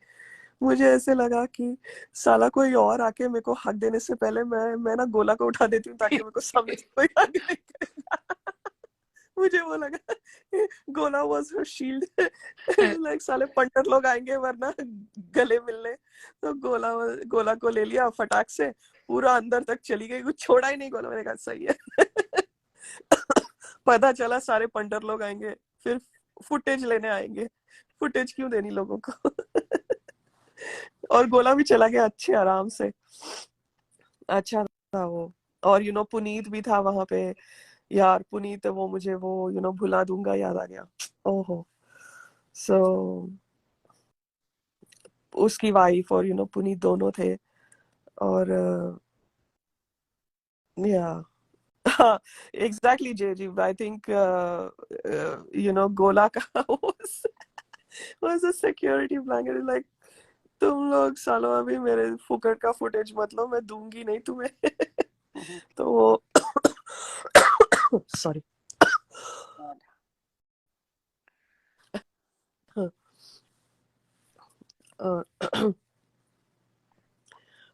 मुझे ऐसे लगा कि साला कोई और आके मेरे को हक देने से पहले मैं ना गोला को उठा देती हूँ, ताकि मेरे को सामने से कोई हक नहीं करेगा। मुझे वो लगा गोला वाज हर शील्ड। लाइक साले पंटर लोग आएंगे वरना गले मिलने, तो गोला को ले लिया फटाक से, पूरा अंदर तक चली गई, कुछ छोड़ा ही नहीं गोला। मैंने कहा सही है। पता चला सारे पंटर लोग आएंगे, फिर फुटेज लेने आएंगे। फुटेज क्यों देनी लोगों को। और गोला भी चला गया अच्छे आराम से। अच्छा था वो। और पुनीत भी था वहां पे। यार पुनीत, वो मुझे वो भुला दूंगा याद आ गया। ओहो। सो उसकी वाइफ और पुनीत दोनों थे। और या हाँ, exactly, Jay. I think Gola ka was a security blanket. Like, तुम लोग सालों अभी मेरे फुकट का फुटेज मत लो, मैं दूंगी नहीं तुम्हें। तो वो सॉरी,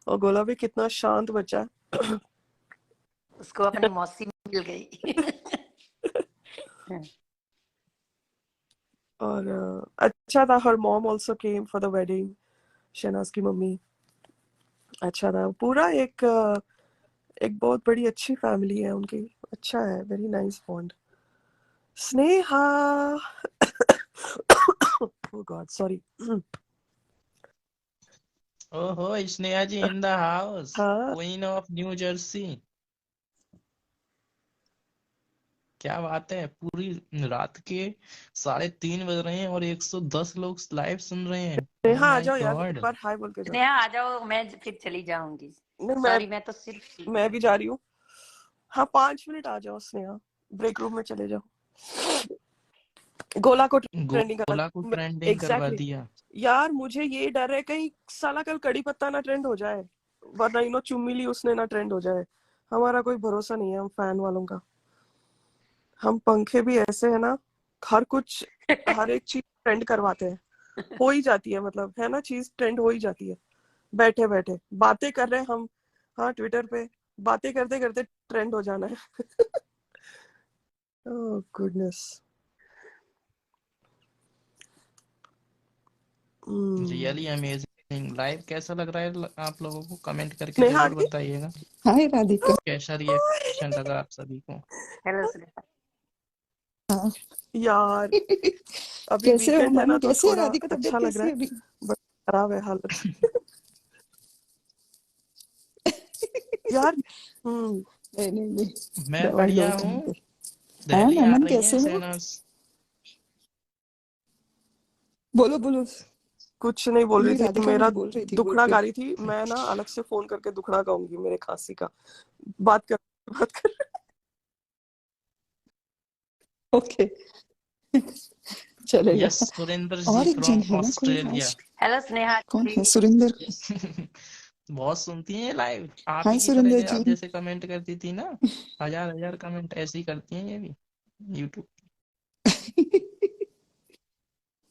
और गोला भी कितना शांत बच्चा है। उसको अपनी मौसी मिल गई। और अच्छा था, her mom also came for the wedding. Shehnaaz की मम्मी, अच्छा था पूरा। एक बहुत बड़ी अच्छी फैमिली है उनकी, अच्छा है, very nice bond. Sneha oh god, sorry। ओहो, स्नेहा जी इन द हाउस, हाँ, क्वीन ऑफ न्यू जर्सी। क्या बात है, पूरी रात के 3:30 बज रहे हैं और 110 लोग लाइव सुन रहे हैं। ओह स्नेहा आ माय जाओ यार, एक गॉड। बार हाय बोल के जाओ। स्नेहा आ जाओ, मैं फिर चली जाऊंगी। नहीं, सॉरी, मैं तो सिर्फ मैं भी जा रही हूँ। हाँ, 5 मिनट आ जाओ स्नेहा, ब्रेक रूम में चले जाओ। गोला को ट्रेंडिंग करना। गोला को ट्रेंडिंग करवा एग्जैक्टली दिया। यार, मुझे ये डर है कहीं साला कल कड़ी पत्ता ना ट्रेंड हो जाए, वरना चुम्मी ली उसने ना ट्रेंड हो जाए। हमारा कोई भरोसा नहीं है, हम फैन वालों का। हम पंखे भी ऐसे है ना, हर एक चीज ट्रेंड करवाते हैं, हो ही जाती है, मतलब है ना, चीज ट्रेंड हो ही जाती है। बैठे बैठे बातें कर रहे हैं हम, हाँ, ट्विटर पे बातें करते करते ट्रेंड हो जाना है। ओह गुडनेस। Really amazing. लाइव कैसा लग रहा है आप लोगों को? कमेंट करके नेहा जरूर आंटी, बताइएगा हाय राधिका। कैसा रिएक्शन लगा आप सभी को। हेलो स्नेहा। हाँ। यार अभी कैसे हो वीकेंड है ना, मन? तो कैसे है थोड़ा राधिका? तबीयत अच्छा लग रहा कैसी है, है अभी? बट खराब है हालत। यार नहीं नहीं नहीं, मैं दवाई लो बढ़िया टाइम हूँ। पे। हाँ दिल्ली आ नमन, रही हैं कैसे हो? शहनाज। बोलो बोलो। कुछ नहीं बोल रही नहीं, थी, राधिका मेरा कुछ बोल रही थी, बोल दुखड़ा रही गा थी। रही थी। मैं ना अलग से फोन करके दुखड़ा गाऊंगी मेरे खांसी का। बात कर। ओके, चलेगा। यस, सुरेंद्र जी और एक फ्रॉम जन है ना कोई ऑस्ट्रेलिया। आज, हेलो स्नेहा कौन है? जी। सुरेंद्र। बहुत सुनती हैं लाइव, आप हाय ही की तरह सुरेंद्र आप जी। जैसे कमेंट करती थी ना, हजार हजार कमेंट ऐसे ही करती हैं ये भी यूट्यूब।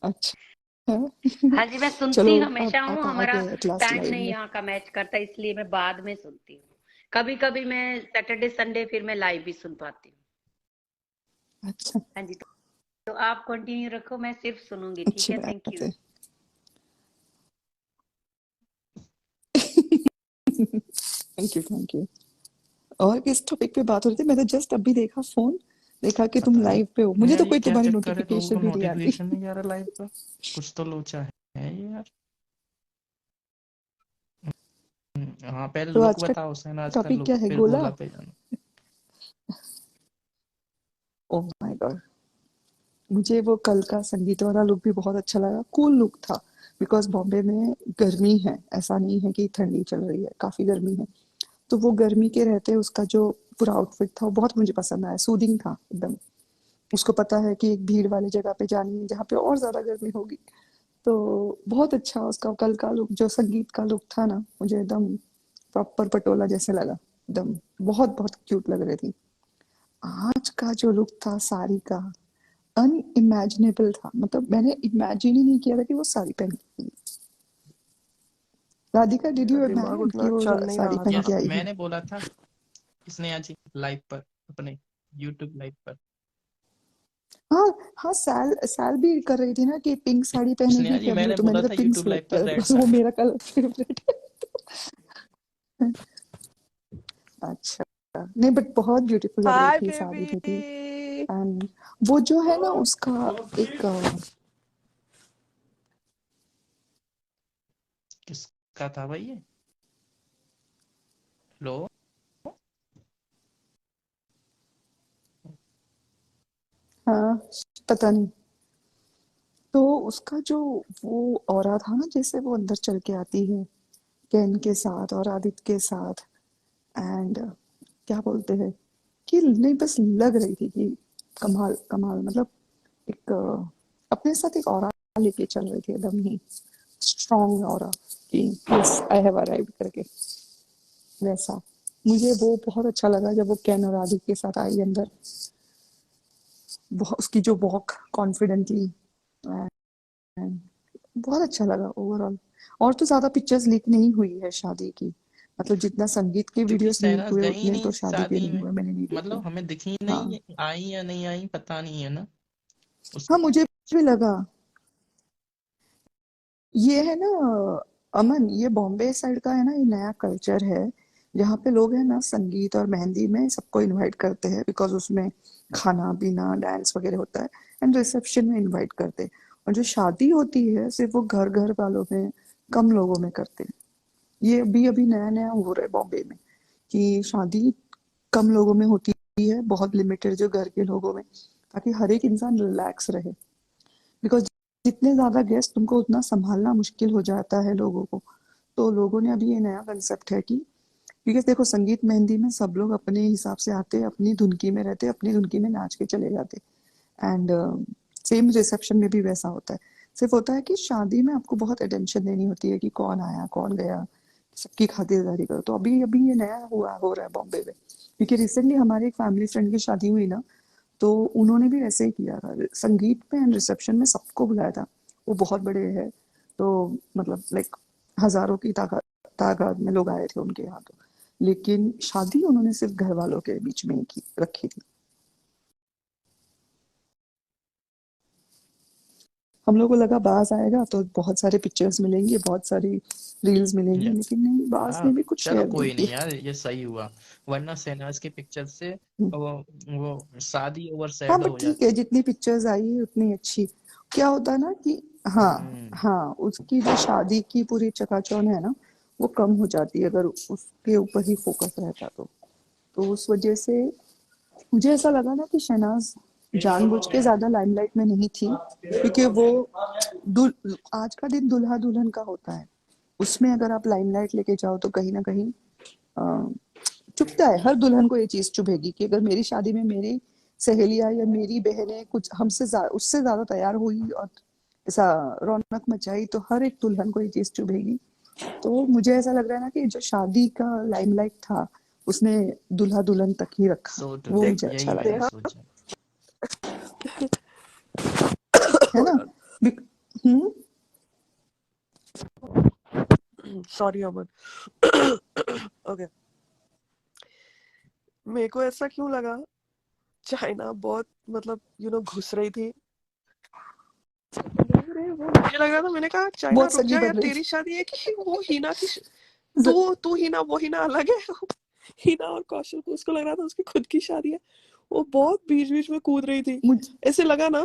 अच्छा, हाँ जी, मैं सुनती चलो हमेशा अब हूँ। आप आ हमारा गए एट लास्ट टाइम लाइव नहीं में। यहाँ का मैच करता, इसलिए मैं बाद में सुनती हूँ। कभी कभी मैं सैटरडे संडे फिर मैं लाइव भी सुन पाती हूँ। अच्छा, हाँ जी, तो आप कंटिन्यू रखो, मैं सिर्फ सुनूंगी, ठीक अच्छी है? थैंक बात यू। है। Thank you thank you. और किस टॉपिक पे बात हो रही थी? मैं तो जस्ट अभी देखा फोन, देखा कि तुम पता लाइव पे हो। नहीं मुझे यार तो ये कोई क्या तुम्हारी चक्कर है, लोगों को नोटिफिकेशन भी नहीं आती। नोटिफिकेशन नहीं आ रहा लाइव का। कुछ तो लोचा है ये यार। हाँ, पहले तो लुक आज का बताओ शहनाज का, टॉपिक लुक क्या है? फिर गोला। गोला पे जाना। ओह माय गॉड, मुझे वो कल का संगीत वाला लुक भी बहुत अच्छा लगा, कूल लुक था। बिकॉज बॉम्बे में गर्मी है, ऐसा नहीं है कि ठंडी चल रही है, काफी गर्मी है। तो वो गर्मी के रहते उसका जो पूरा आउटफिट था वो बहुत मुझे पसंद आया, सूदिंग था एकदम। उसको पता है कि एक भीड़ वाली जगह पे जानी है जहाँ पे और ज्यादा गर्मी होगी। तो बहुत अच्छा उसका कल का लुक, जो संगीत का लुक था ना, मुझे एकदम प्रॉपर पटोला जैसे लगा एकदम। बहुत बहुत क्यूट लग रही थी। आज का जो लुक था साड़ी का, अनइमेजिनेबल था। मतलब मैंने इमेजिन ही नहीं किया था कि वो साड़ी पहन के आई। राधिका, डिड मेरा यू दिमाग इमेजिन कि उतना वो चल नहीं साड़ी रहा पहन था। के यस, आई है? मैंने बोला था स्नेहा जी लाइव पर, अपने यूट्यूब लाइव पर। हाँ हाँ, सैल सैल भी कर रही थी ना कि पिंक साड़ी पहनेगी स्नेहा जी फेवरेट, मैंने तो बोला मैंने तो था पिंक यूट्यूब लाइव सेलेक्ट पर किया रेड बिकॉज वो साड़ी। मेरा कलर फेवरेट है। अच्छा, नहीं बट बहुत ब्यूटीफुल लग रही हाय थी साड़ी में भी। बेबी। एंड वो जो है ना उसका एक किसका था भाई ये? लो, हाँ, पता नहीं। तो उसका जो वो ऑरा था ना, जैसे वो अंदर चल के आती है केन के साथ और आदित्य के साथ, एंड क्या बोलते हैं, कि नहीं, बस लग रही थी कि कमाल कमाल, मतलब एक अपने साथ एक ऑरा लेके चल रही थी, एकदम ही स्ट्रॉन्ग ऑरा कि यस आई हैव अराइव्ड करके, वैसा। मुझे वो बहुत अच्छा लगा जब वो केन और राधिक के साथ आई अंदर, उसकी जो वॉक कॉन्फिडेंटली, बहुत अच्छा लगा ओवरऑल। और तो ज्यादा पिक्चर्स लीक नहीं हुई है शादी की, मतलब जितना संगीत के क्योंकि वीडियोस लीक शहनाज हुए गई उतने नहीं तो शादी के शादी नहीं में, हुए, मैंने नहीं देखे। मतलब हमें दिखी हाँ नहीं, आई या नहीं आई पता नहीं है ना हाँ, उसका। मुझे भी लगा। ये है ना अमन, ये बॉम्बे साइड का है ना, ये नया कल्चर है जहाँ पे लोग है ना संगीत और मेहंदी में सबको इनवाइट करते हैं, बिकॉज उसमें खाना पीना डांस वगैरह होता है, एंड रिसेप्शन में इनवाइट करते हैं। और जो शादी होती है सिर्फ वो घर घर वालों में, कम लोगों में करते हैं। ये अभी अभी नया नया हो रहा है बॉम्बे में कि शादी कम लोगों में होती है, बहुत लिमिटेड जो घर के लोगों में, ताकि हर एक इंसान रिलैक्स रहे, बिकॉज जितने ज्यादा गेस्ट तुमको उतना संभालना मुश्किल हो जाता है लोगों को। तो लोगों ने अभी ये नया कंसेप्ट है कि, क्योंकि देखो संगीत मेहंदी में सब लोग अपने हिसाब से आते, अपनी धुनकी में रहते, अपनी धुनकी में नाच के चले जाते, एंड सेम रिसेप्शन में भी वैसा होता है। सिर्फ होता है कि शादी में आपको बहुत अटेंशन देनी होती है कि कौन आया कौन गया, सबकी खातिरदारी करो। तो अभी अभी ये नया हुआ हो रहा है बॉम्बे में, क्योंकि रिसेंटली हमारे एक फैमिली फ्रेंड की शादी हुई ना, तो उन्होंने भी ऐसे ही किया था, संगीत में एंड रिसेप्शन में सबको बुलाया था। वो बहुत बड़े हैं, तो मतलब लाइक हजारों की तादाद तादाद में लोग आए थे उनके यहाँ। तो लेकिन शादी उन्होंने सिर्फ घर वालों के बीच में ही की रखी थी। हम लोग को लगा बाज आएगा तो बहुत सारे पिक्चर्स मिलेंगे, बहुत सारी रील्स मिलेंगी, ये लेकिन नहीं, बाज ने भी कुछ चलो शेयर नहीं कोई नहीं किया। यार, ये सही हुआ, वरना शहनाज की पिक्चर से वो वो शादी ओवर हाँ शैडो बट हो ठीक है, जाती। जितनी पिक्चर्स आई उतनी अच्छी। क्या होता है ना कि हाँ हम्म। हाँ, उसकी जो शादी की पूरी चकाचौंध है ना, वो कम हो जाती है अगर उसके ऊपर ही फोकस रहता तो उस वजह से मुझे ऐसा लगा ना कि शहनाज जानबूझ के ज्यादा लाइमलाइट में नहीं थी, क्योंकि वो आज का दिन दुल्हा दुल्हन का होता है, उसमें अगर आप लाइमलाइट लेके जाओ तो कहीं ना कहीं चुभता है। हर दुल्हन को ये चीज चुभेगी कि अगर मेरी शादी में मेरी सहेलियां या मेरी बहनें कुछ हमसे उससे ज्यादा तैयार हुई और ऐसा रौनक मचाई, तो हर एक दुल्हन को ये चीज चुभेगी। तो मुझे ऐसा लग रहा है ना कि जो शादी का लाइमलाइट था उसने दूल्हा दुल्हन तक ही रखा, सो ट्रू, वो देख मुझे अच्छा यही मैंने लगा, देखा। सोचा। है ना। बिक- हम्म। सॉरी अमन। ओके, मेरे को ऐसा क्यों लगा चाइना बहुत मतलब घुस रही थी। अरे वो मुझे लग रहा था, मैंने कहा चाइना बहुत रुक सगी जा यार, बन रही तेरी शादी है कि वो हिना की थी। तू हिना वो हिना अलग है। हिना और कौशल को उसको लग रहा था उसकी खुद की शादी है। वो बहुत बीच बीच में कूद रही थी, मुझ ऐसे लगा ना।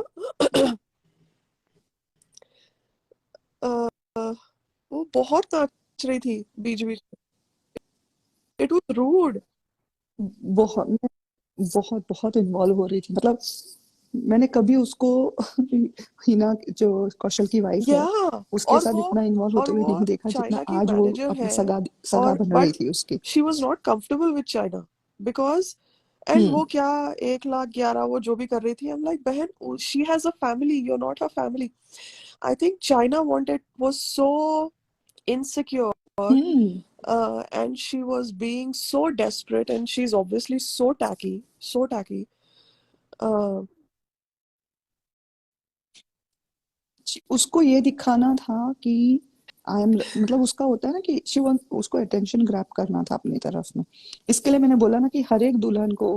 वो बहुत नाच रही थी बीच बीच में। It was rude. बहुत बहुत बहुत इन्वॉल्व हो रही थी, मतलब मैंने कभी उसको हिना जो कौशल की वाइफ या है उसके साथ इतना इन्वॉल्व और होते हुए वो नहीं देखा जितना चाइना की आज वो मैनेजर अपना है। सगा सगा और बन रही बट थी उसकी। She was not comfortable with China because and hmm. वो क्या 1,11,000 वो जो भी कर रही थी। आई एम लाइक बहन, she has a family, you are not a family. I think China wanted was so insecure, hmm. and she was being so desperate, and she's obviously so tacky, so tacky. Uh, उसको ये दिखाना था कि I am, मतलब उसका होता है ना कि शी वांट, उसको अटेंशन ग्रैब करना था अपनी तरफ में। इसके लिए मैंने बोला ना कि हर एक दुल्हन को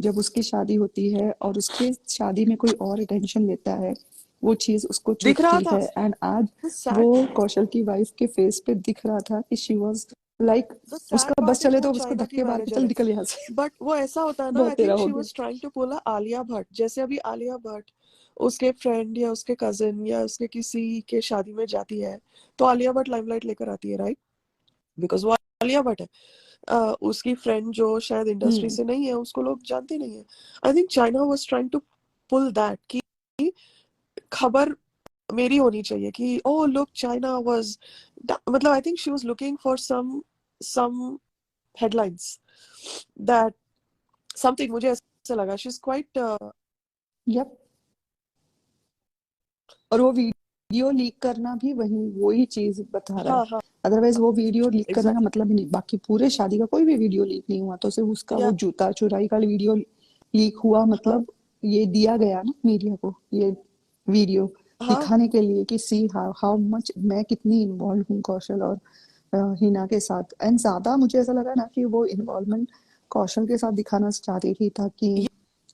जब उसकी शादी होती है और उसके शादी में कोई और अटेंशन लेता है, वो चीज उसको दिख रहा चुभती था है। एंड आज the sad वो कौशल की वाइफ के फेस पे दिख रहा था कि she was like, the sad उसका बस part is चले वो तो उसको चाइना की धक्के मार के मैनेजर चल है। निकल यहाँ से। बट वो ऐसा होता है ना, बहुत आई तेरा थिंक हो शी गया। Was trying to pull Alia Bhatt, जैसे अभी आलिया भट्ट उसके फ्रेंड या उसके कजिन या उसके किसी के शादी में जाती है तो आलिया भट्ट लाइमलाइट लेकर आती है, राइट? बिकॉज वो आलिया भट्ट है। उसकी फ्रेंड जो शायद इंडस्ट्री हम्म। से नहीं है उसको लोग जानते नहीं है। I think China was trying to pull that कि खबर मेरी होनी चाहिए कि ओह लुक चाइना वाज, मतलब I think she was looking for some headlines that something, मुझे ऐसा लगा शी इज क्वाइट। यप। और वो वीडियो लीक करना भी वही चीज बता रहा है। हाँ हाँ अदरवाइज वो वीडियो लीक करने का एग्जैक्टली मतलब ही नहीं। बाकी पूरे शादी का कोई भी वीडियो लीक नहीं हुआ, तो सिर्फ उसका वो या जूता चुराई का वीडियो लीक हुआ, हाँ मतलब ये दिया गया ना मीडिया को, ये वीडियो हाँ दिखाने के लिए कि सी हाउ मच मैं कितनी इन्वॉल्व हूँ कौशल और हिना के साथ। एंड ज्यादा मुझे ऐसा लगा ना कि वो इन्वॉल्वमेंट कौशल के साथ दिखाना चाहती थी, ताकि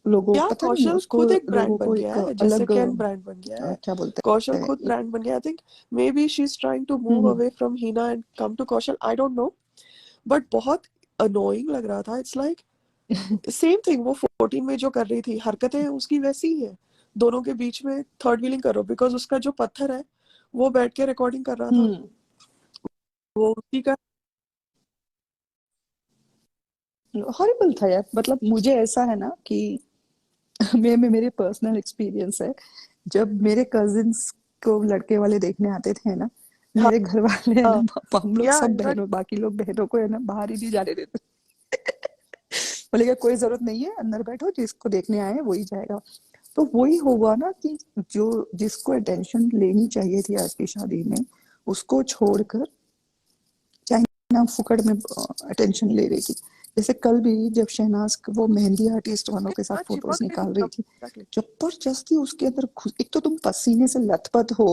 लोगों, या पता नहीं कौशल उसको, खुद एक ब्रांड लोगों बन को गया एक है, जैसे अलग केन ब्रांड बन गया है। क्या बोलते कौशल हैं खुद ब्रांड बन गया। I think maybe she is trying to move away from Hina and come to Kaushal, I don't know. But बहुत अनोइंग लग रहा था। इट्स लाइक सेम थिंग वो 14 में जो कर रही थी, हरकतें उसकी वैसी ही है। दोनों के बीच में थर्ड व्हीलिंग करो, बिकॉज उसका जो पत्थर है वो बैठ के रिकॉर्डिंग कर रहा था, वो उसी का। हॉरिबल था यार। मतलब मुझे ऐसा है ना कि मेरे पर्सनल एक्सपीरियंस है, जब मेरे कजिन्स को लड़के वाले देखने आते थे ना, हाँ मेरे घर वाले है ना, हाँ हम लोग या सब इनफैक्ट बहनों, बाकी लोग बहनों को है ना बाहर ही नहीं जाने देते। बोले कि कोई जरूरत नहीं है, अंदर बैठो, जिसको देखने आए हैं वही जाएगा। तो वही हुआ ना कि जो जिसको अटेंशन लेनी चाहिए थी आज की शादी में, उसको छोड़कर चाइना फुकड़ में अटेंशन ले रही थी। जैसे कल भी जब शहनाज वो मेहंदी आर्टिस्ट वालों के साथ हाँ फोटोज चिपक रही थी निकाल रही एकदम थी, एग्जैक्टली। जबरदस्ती उसके अंदर घुस। एक तो तुम पसीने से लथपथ हो,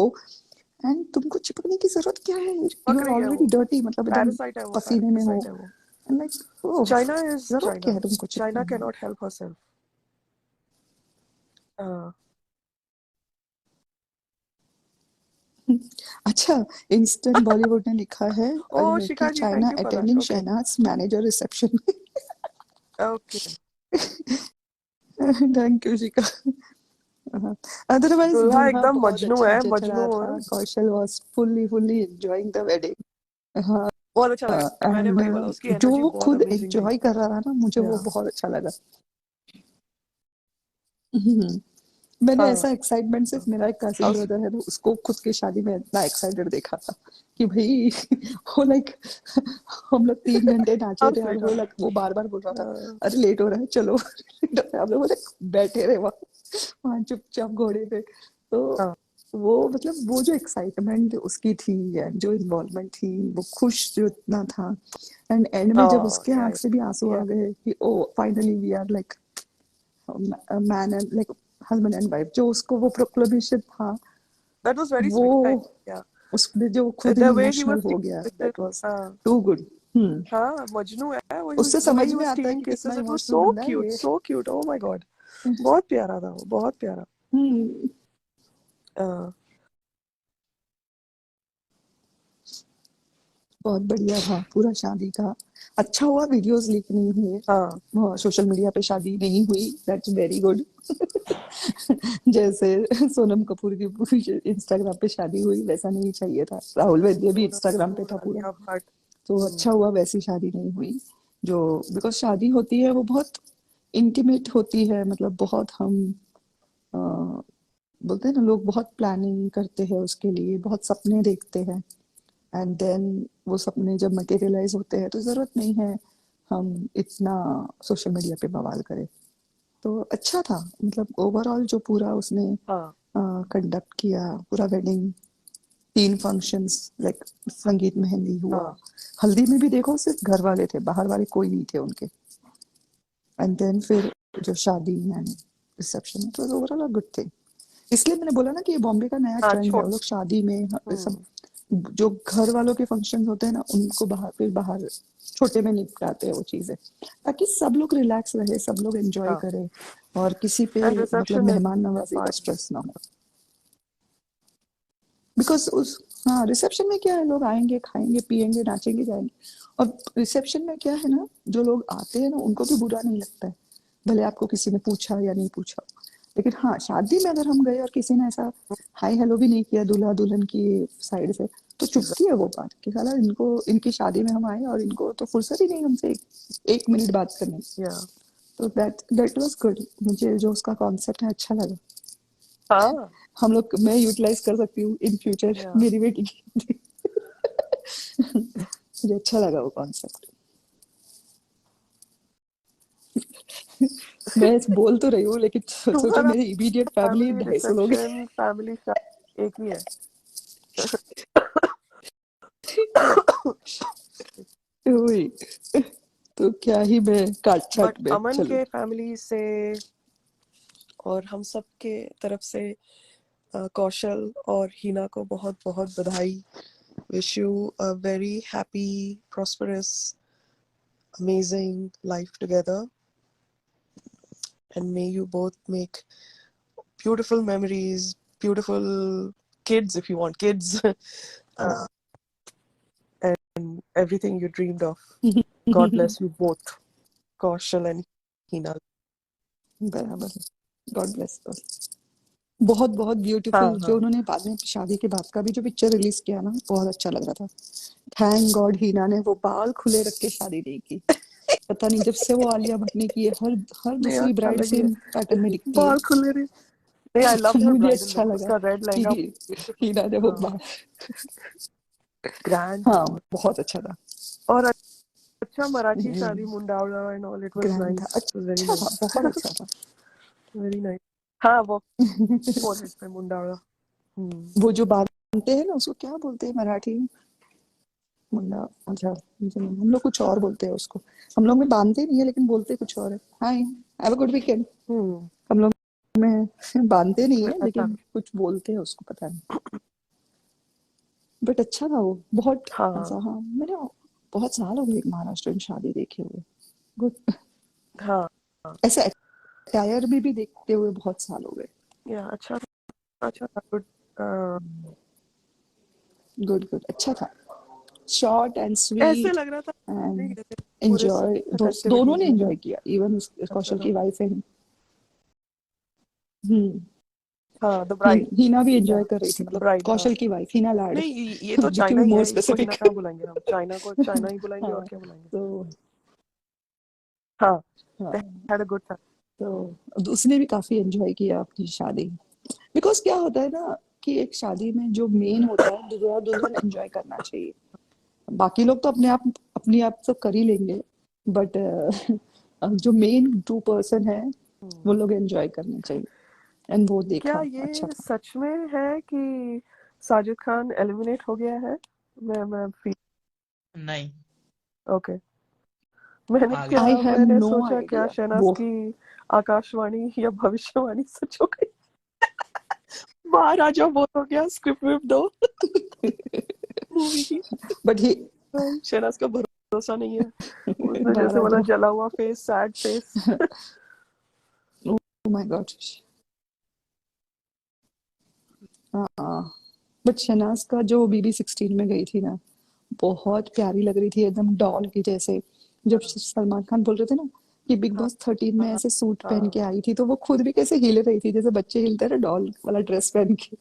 एंड तुमको चिपकने की जरूरत क्या है? यू चिपक आर रही है ऑलरेडी वो, डर्टी, मतलब एकदम पैरासाइट है वो, पसीने में हो। पैरासाइट है वो। And like oh, China is जरूरत क्या चाइना, है तुमको चाइना चिपकने कैन में? Not help herself. हाँ अच्छा, इंस्टेंट बॉलीवुड ने लिखा है ओ कि Shikha ji, China thank you for that. Attending okay Shahnaz manager reception. Okay thank you Shikha. Otherwise दुल्हा दूल्हा एकदम बहुत मजनू अच्छा है, जच मजनू। रहा और था, Kaushal was fully enjoying the wedding. हाँ। बहुत अच्छा लगा, मैंने एंड वही बोला, उसकी जो एनर्जी वो बहुत खुद अमेजिंग थी। एंजॉय कर रहा था ना, मुझे वो या बहुत अच्छा लगा। हम्म। मैंने हाँ ऐसा एक्साइटमेंट सिर्फ मेरा एक कजिन उस- ब्रदर है ना, उसको खुद की शादी में इतना एक्साइटेड देखा था कि भाई वो लाइक हम लोग 3 घंटे नाचे हाँ थे, और स्वीट वो हार्ट। लाइक वो बार बार बोल रहा था अरे लेट हो रहा है चलो। हम लोग बोले बैठे रहे वहां चुपचाप घोड़े पे। तो हाँ वो मतलब वो जो एक्साइटमेंट उसकी थी, या जो इन्वॉल्वमेंट थी, वो खुश जो इतना था। एंड एंड में जब हाँ उसके या आंख से भी आंसू आ या गए कि oh finally we are like man and like husband and wife, जो उसको वो प्रोक्लेमेशन था, दैट वाज वेरी वो स्वीट। या उसमें जो खुद द ही वे ही इमोशनल वाज हो गया, टीजिंग। दैट वाज हाँ टू गुड। हाँ मजनू है वो, उससे द वे समझ ही में वाज आता है स्टीलिंग कि कितना kisses, it was emotional so बंदा है क्यूट, ये। So cute. Oh my God, बहुत प्यारा था वो, बहुत प्यारा। हम्म। हाँ बहुत बढ़िया था पूरा शादी का। अच्छा हुआ वीडियोस लीक नहीं हाँ हुए, सोशल मीडिया पे शादी नहीं हुई, दैट्स वेरी गुड। जैसे सोनम कपूर की इंस्टाग्राम पे शादी हुई, वैसा नहीं चाहिए था। राहुल वैद्य भी सोनम इंस्टाग्राम पे कपूर, था पूरा। आलिया भट्ट। तो अच्छा हुआ वैसी शादी नहीं हुई। जो बिकॉज शादी होती है वो बहुत इंटीमेट होती है, मतलब बहुत हम अ, बोलते हैं ना, लोग बहुत प्लानिंग करते हैं उसके लिए, बहुत सपने देखते हैं। एंड देन वो सपने जब मटेरियलाइज होते हैं, तो जरूरत नहीं है हम इतना सोशल मीडिया पे बवाल करें। तो अच्छा था, मतलब ओवरऑल जो पूरा उसने हाँ कंडक्ट किया पूरा वेडिंग, 3 फंक्शंस, लाइक संगीत, मेहंदी हुआ, हाँ हल्दी में भी देखो सिर्फ घर वाले थे, बाहर वाले कोई नहीं थे उनके। एंड देन फिर जो शादी एंड रिसेप्शन, तो ओवरऑल गुड थिंग। इसलिए मैंने बोला ना कि ये बॉम्बे का नया हाँ ट्रेंड है, छोड़। वो लोग शादी में सब हम्म जो घर वालों के फंक्शन होते हैं ना, उनको बाहर छोटे में निपटाते हैं वो चीजें, ताकि सब लोग रिलैक्स रहे, सब लोग एंजॉय हाँ करें, और किसी पे एंड मतलब रिसेप्शन इज मेहमान नवाजी का पार्ट। स्ट्रेस ना हो। बिकॉज उस, हाँ, रिसेप्शन में क्या है, लोग आएंगे, खाएंगे, पिएंगे, नाचेंगे, जाएंगे। और रिसेप्शन में क्या है ना, जो लोग आते हैं ना उनको भी बुरा नहीं लगता है, भले आपको किसी ने पूछा या नहीं पूछा। लेकिन हाँ, शादी में अगर हम गए और किसी ने ऐसा हाय हेलो भी नहीं किया दूल्हा दुल्हन की साइड से, तो चुभती है वो बात कि साला इनको, इनकी शादी में हम आए और इनको तो फुर्सत ही नहीं हमसे एक मिनट बात करने की। या तो दैट वाज गुड। मुझे जो उसका कॉन्सेप्ट है अच्छा लगा। हाँ हम लोग, मैं यूटिलाइज कर सकती हूँ इन फ्यूचर या मेरी बेटी की। मुझे अच्छा लगा वो कॉन्सेप्ट। मैं बोल तो रही हूँ लेकिन सोचो तुम्हारा मेरी इमीडिएट फैमिली फैमिली 250 लोग हैं। रिसेप्शन, फैमिली शादी एक ही है। वही, तो क्या ही मैं काट बट छाट में अमन चलूं। के फैमिली से और हम सब के तरफ से कौशल और हीना को बहुत बहुत बधाई। Wish you a very happy, prosperous, amazing life together, and may you both make beautiful memories, beautiful kids if you want kids, uh, and everything you dreamed of. God bless you both, Kaushal and Hina. बराबर, God bless. बहुत बहुत हाँ beautiful. जो हाँ उन्होंने बाद में शादी के बाद का भी जो पिक्चर रिलीज किया ना, बहुत अच्छा लग रहा था। थैंक गॉड हीना ने वो बाल खुले रख के शादी नहीं की। पता नहीं, जब से वो आलिया भट्ट ने की है, हर हर नहीं, दूसरी अच्छा ब्राइड लगी है सेम पैटर्न में दिखती है। बाल खुले रहे। नहीं, आई लव हर मुझे ब्राइडल अच्छा लुक, लगा उसका रेड कि लहंगा beautiful। हीना ने वो हाँ, बाल, ग्रैंड था हाँ बहुत। बहुत अच्छा था। और अच्छा मराठी शादी, मुंडावला and all, it was grand था, नाइस, इट वाज वेरी अच्छा था, नाइस, बहुत अच्छा था। Very nice. हाँ, वो फोरहेड पे मुंडावला। वो जो बांधते हैं ना, उसको क्या बोलते हैं मराठी में? मुंडा, अच्छा मुझे नहीं, हम लोग कुछ और बोलते हैं उसको। हम लोग में बांधते नहीं है लेकिन बोलते कुछ और है। हाय, हैव अ गुड वीकेंड। हम्म, हम लोग में बांधते नहीं है अच्छा। लेकिन कुछ बोलते हैं उसको, पता नहीं। बट अच्छा था वो, बहुत ऐसा। हाँ हाँ, मैंने बहुत साल हो गए महाराष्ट्र में शादी देखे हुए। गुड। हाँ, ऐसे अटायर में भी देखते हुए बहुत साल हो गए। या अच्छा अच्छा था, गुड। गुड गुड, अच्छा था। शॉर्ट एंड ऐसे स्वीट लग रहा था नहीं एंड गए थे, पूरे एंजॉय। दोनों फेस्टिविटीज ने में। एंजॉय किया, इवन अच्छा कौशल था। की वाइफ है। हम्म। हाँ, द ब्राइड, हीना भी या एंजॉय कर रही थी, मतलब ब्राइड, हाँ। कौशल की वाइफ हीना लाड। नहीं, ये तो जस्ट टू चाइना बी ही मोर है, इसको हिना स्पेसिफिक। कहाँ बुलाएंगे हम? चाइना को चाइना ही बुलाएंगे, और हाँ, क्या बुलाएंगे? तो हाँ, they हाँ, had a good time। तो उसने भी काफी एंजॉय किया अपनी शादी। बिकॉज क्या होता है ना कि एक शादी में जो मेन होता है, दूल्हा दुल्हन एंजॉय करना चाहिए। बाकी लोग तो अपने आप तो कर ही लेंगे, बट जो मेन टू पर्सन है वो लोग एंजॉय करना चाहिए। एंड वो क्या देखा, अच्छा ये था। सच में है कि साजिद खान एलिमिनेट हो गया है? मैं फील नहीं, ओके। मैंने आ गया। आई क्या, हैव मैंने नो सोचा क्या आइडिया शहनाज वो। की आकाशवाणी या भविष्यवाणी सच हो गई? महाराजा बहुत हो गया, स्क्रिप्ट विप दो मूवी की। बट ही शहनाज का भरोसा नहीं है, उसने जैसे बोला महाराजा, जला हुआ face, sad face. Oh my God. हाँ, बट शहनाज का जो BB16 में गई थी ना, बहुत प्यारी लग रही थी, एकदम डॉल की जैसे। जब सलमान खान बोल रहे थे ना कि बिग हाँ बॉस 13 में हाँ ऐसे सूट पहन हाँ, के आई थी, तो वो खुद भी कैसे हिल रही थी, जैसे बच्चे हिलते हैं ना डॉल वाला ड्रेस पहन के।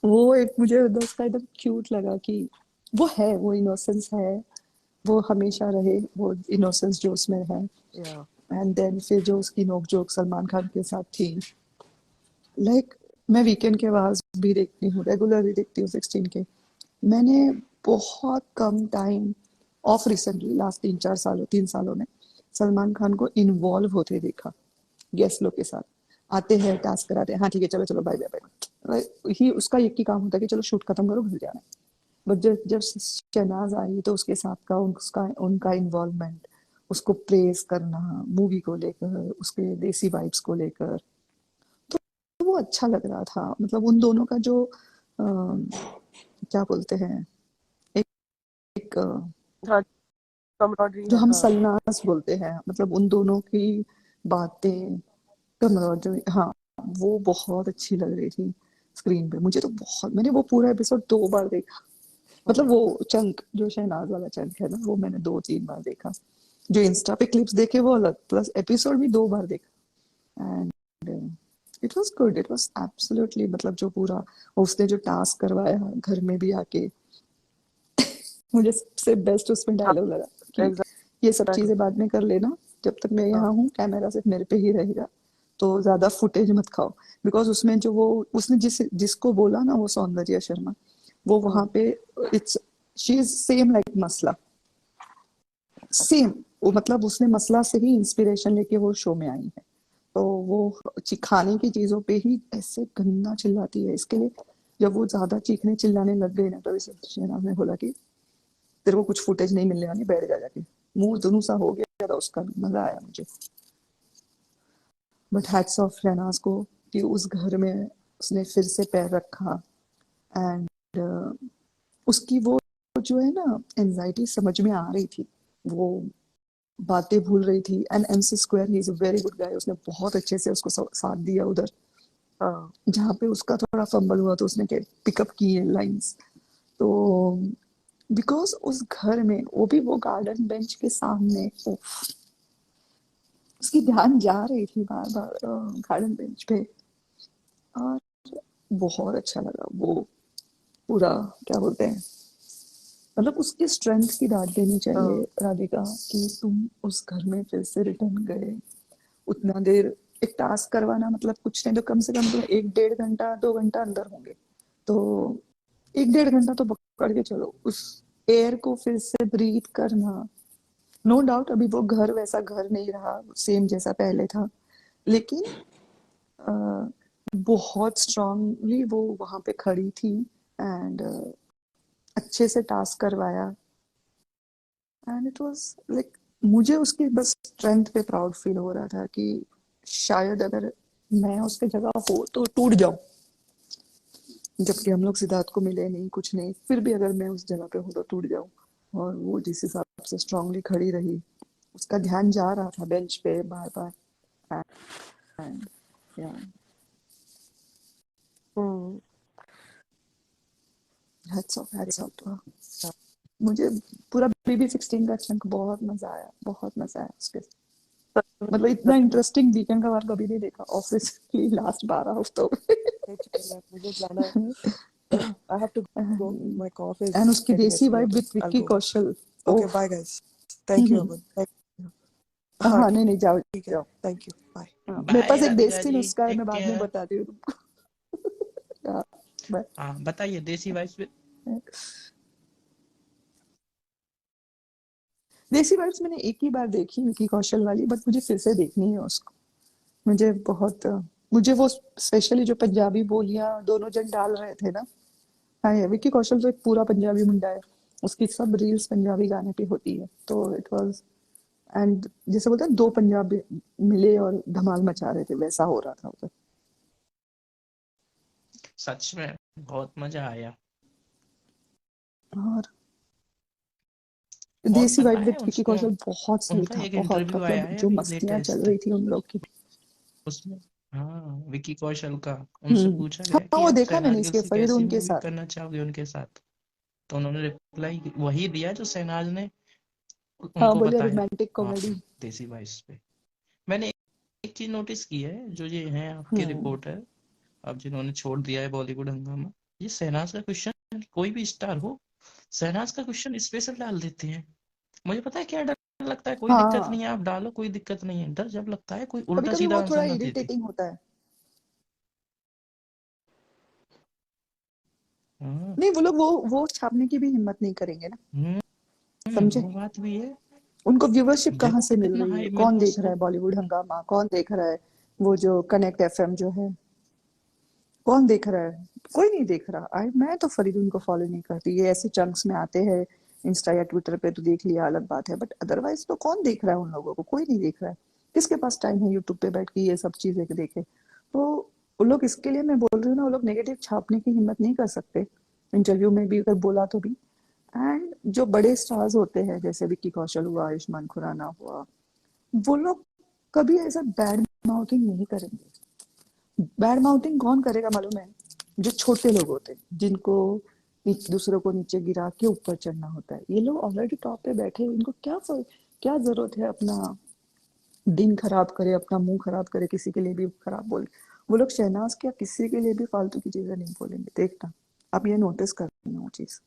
वो एक मुझे उसका एकदम क्यूट लगा कि वो है, वो इनोसेंस है, वो हमेशा रहे वो इनोसेंस जो उसमें है। या एंड देन फिर जो उसकी नोकझोंक सलमान खान के साथ थी, लाइक मैं वीकेंड के बाद भी देखती हूँ, रेगुलरली देखती हूँ 16 के। मैंने बहुत कम टाइम ऑफ रिसेंटली लास्ट 3 सालों में सलमान खान को इन्वॉल्व होते देखा गेस्ट लोग के साथ। आते हैं, टास्क कराते हैं, हाँ ठीक है चलो चलो बाय बाय बाय, ही उसका एक ही काम होता है कि चलो शूट खत्म करो घर जाना है। बट जब जब शहनाज आई तो उसके साथ का उसका उनका इन्वॉल्वमेंट, उसको प्रेस करना मूवी को लेकर, उसके देसी वाइब्स को लेकर, तो वो अच्छा लग रहा था। मतलब उन दोनों का जो क्या बोलते हैं, एक, एक हाँ, कमराडरी जो है, हम हाँ। सलनास बोलते हैं, मतलब उन दोनों की बातें, कमराडरी, हाँ, वो बहुत अच्छी लग रही थी स्क्रीन पे। मुझे तो बहुत, मैंने वो पूरा एपिसोड 2 बार देखा। मतलब वो चंक जो शहनाज वाला चंक है ना, वो मैंने 2-3 बार देखा। जो इंस्टा पे क्लिप्स देखे वो अलग, प्लस एपिसोड भी 2 बार देखा। And it was good, it was absolutely, मतलब जो पूरा उसने जो टास्क करवाया घर में भी आके, मुझे सबसे बेस्ट उसमें हाँ, डायलॉग लगा कि ये सब एग्जैक्टली। चीजें बाद में कर लेना, जब तक मैं हाँ यहाँ हूँ कैमरा सिर्फ मेरे पे ही रहेगा, तो ज्यादा फुटेज मत खाओ। बिकॉज उसमें जो वो उसने जिसको बोला ना, वो सौंदर्य शर्मा, वो वहां पे, it's she is same like मसला, सेम वो मतलब उसने मसला से ही इंस्पिरेशन लेके वो शो में आई है। तो वो खाने की चीजों पे ही ऐसे गंदा चिल्लाती है। इसके लिए जब वो ज्यादा चीखने चिल्लाने लग गई ना, तो इसे शहनाज ने बोला कि तेरे को कुछ फुटेज नहीं मिलने वाली, बैठ जा जाके। मुंह दुनू सा हो गया था उसका, मजा आया मुझे। बट हैट्स ऑफ शहनाज को कि उस घर में उसने फिर से पैर रखा। एंड उसकी वो जो है ना एंजाइटी समझ में आ रही थी, वो बातें भूल रही थी। And MC square he is a very good guy, उसने बहुत अच्छे से उसको साथ दिया उधर। हाँ जहाँ पे उसका थोड़ा फंबल हुआ तो उसने पिकअप किए लाइंस। तो बिकॉज उस घर में वो भी वो गार्डन बेंच के सामने, उफ, उसकी ध्यान जा रही थी बार बार गार्डन बेंच पे। और बहुत अच्छा लगा वो पूरा, क्या बोलते हैं, मतलब उसकी स्ट्रेंथ की दाद देनी चाहिए हाँ राधिका, कि तुम उस घर में फिर से रिटर्न गए। उतना देर एक टास्क करवाना मतलब कुछ नहीं तो कम से कम तुम 1 डेढ़ घंटा 2 घंटा अंदर होंगे। तो 1 डेढ़ घंटा तो पकड़ के चलो, उस एयर को फिर से ब्रीथ करना। नो डाउट अभी वो घर वैसा घर नहीं रहा सेम जैसा पहले था, लेकिन अ, बहुत स्ट्रांगली वो वहां पे खड़ी थी। एंड अच्छे से टास्क करवाया। एंड इट वाज लाइक, मुझे उसकी बस स्ट्रेंथ पे प्राउड फील हो रहा था कि शायद अगर मैं उसके जगह हो तो टूट जाऊं। जबकि हम लोग सिद्धार्थ को मिले नहीं, कुछ नहीं, फिर भी अगर मैं उस जगह पे हूँ तो टूट जाऊं। और वो जिस हिसाब से स्ट्रांगली खड़ी रही, उसका ध्यान जा रहा था बेंच पे बार बार। एंड या, हम्म हैट्स ऑफ टू हर। मुझे पूरा BB16 का चंक बहुत मजा आया, बहुत मजा आया उसके साथ। मतलब इतना इंटरेस्टिंग वीकेंड का बार कभी नहीं देखा ऑफिस की लास्ट 12 हफ्तों मुझे जाना है। में। I have to go. My cough is and उसकी getting देसी vibe escalated. With I'll Vicky go. Kaushal. Okay, oh. bye guys. Thank you, Aman. Thank you. हाँ हाँ नहीं नहीं, जाओ ठीक है. जाओ। Thank you. Bye. हाँ, मेरे पास बाय एक राधिका देसी जी, नुस्खा है, टेक मैं बाद में केयर। बताती हूँ तुमको। हाँ, बाय। हाँ बताइए, देसी वाइब्स पे। देसी वाइब्स मैंने एक ही बार देखी विक्की कौशल वाली, बट मुझे फिर से देखनी है उसको। मुझे बहुत, मुझे वो स्पेशली जो पंजाबी बोलियां दोनों जन डाल रहे थे ना। हाँ, ये विक्की कौशल तो एक पूरा पंजाबी मुंडा है। उसकी सब रील्स पंजाबी गाने पे होती है, तो इट वाज, एंड जैसे बोलते हैं दो पंजाबी मिले और धमाल मचा रहे थे, वैसा हो रहा था उधर। सच में बहुत मजा आया। और और देसी पता वाइब है विद विक्की कौशल बहुत सही उनका था, एक बहुत, इंटरव्यू आया मतलब है जो अभी मस्तियां चल लेटेस्ट, रही थी उन लोग की। उसमें हाँ विकी कौशल का उनसे पूछा गया हाँ कि वो आप देखा मैंने, शहनाज गिल इसके से कैसी फरीदून के मूवी साथ। करना चाहोगे उनके साथ। तो उन्होंने रिप्लाई वही दिया जो शहनाज ने हाँ उनको बोले बताया। रोमांटिक हाँ कॉमेडी। देसी वाइब्स पे मैंने एक चीज नोटिस की है, जो ये हैं आपके हम्म। रिपोर्टर, अब जिन्होंने छोड़ दिया है बॉलीवुड हंगामा, ये शहनाज का क्वेश्चन कोई भी स्टार हो, शहनाज का क्वेश्चन स्पेशल डाल देते हैं। मुझे पता है क्या डर लगता है, कोई दिक्कत हाँ नहीं है आप डालो, कोई दिक्कत नहीं है, डर जब लगता है कोई कभी उल्टा कभी सीधा वो आंसर थोड़ा ना दे दे। इरिटेटिंग होता है। हाँ, नहीं, वो लोग वो छापने की भी हिम्मत नहीं करेंगे ना। समझे? वो बात भी है। उनको व्यूवरशिप कहाँ से जब मिल इतना रही है, हाई मेरे कौन को देख रहा है बॉलीवुड हंगामा, कौन देख रहा है वो जो कनेक्ट FM जो है, कौन देख रहा है? कोई नहीं देख रहा। आई मैं तो फरीदून को फॉलो नहीं करती, ये ऐसे चंक्स में आते हैं इंस्टा या ट्विटर पे तो देख लिया, अलग बात है, बट अदरवाइज तो कौन देख रहा है उन लोगों को? कोई नहीं देख रहा है। किसके पास टाइम है यूट्यूब पे बैठ के ये सब चीजें देखे? तो वो लोग, इसके लिए मैं बोल रही हूँ ना, वो लोग नेगेटिव छापने की हिम्मत नहीं कर सकते। इंटरव्यू में भी अगर बोला तो भी। एंड जो बड़े स्टार्स होते हैं जैसे विक्की कौशल हुआ, आयुष्मान खुराना हुआ, वो लोग कभी ऐसा बैड माउथिंग नहीं करेंगे। बैड माउथिंग कौन करेगा मालूम है? जो छोटे लोग होते हैं, जिनको दूसरों को नीचे गिरा के ऊपर चढ़ना होता है। ये लोग ऑलरेडी टॉप पे बैठे हैं, इनको क्या जरूरत है अपना दिन खराब करे, अपना मुंह खराब करे, किसी के लिए भी खराब बोले। वो लोग शहनाज क्या किसी के लिए भी फालतू की चीजें नहीं बोलेंगे, देखना आप ये नोटिस करना वो चीज।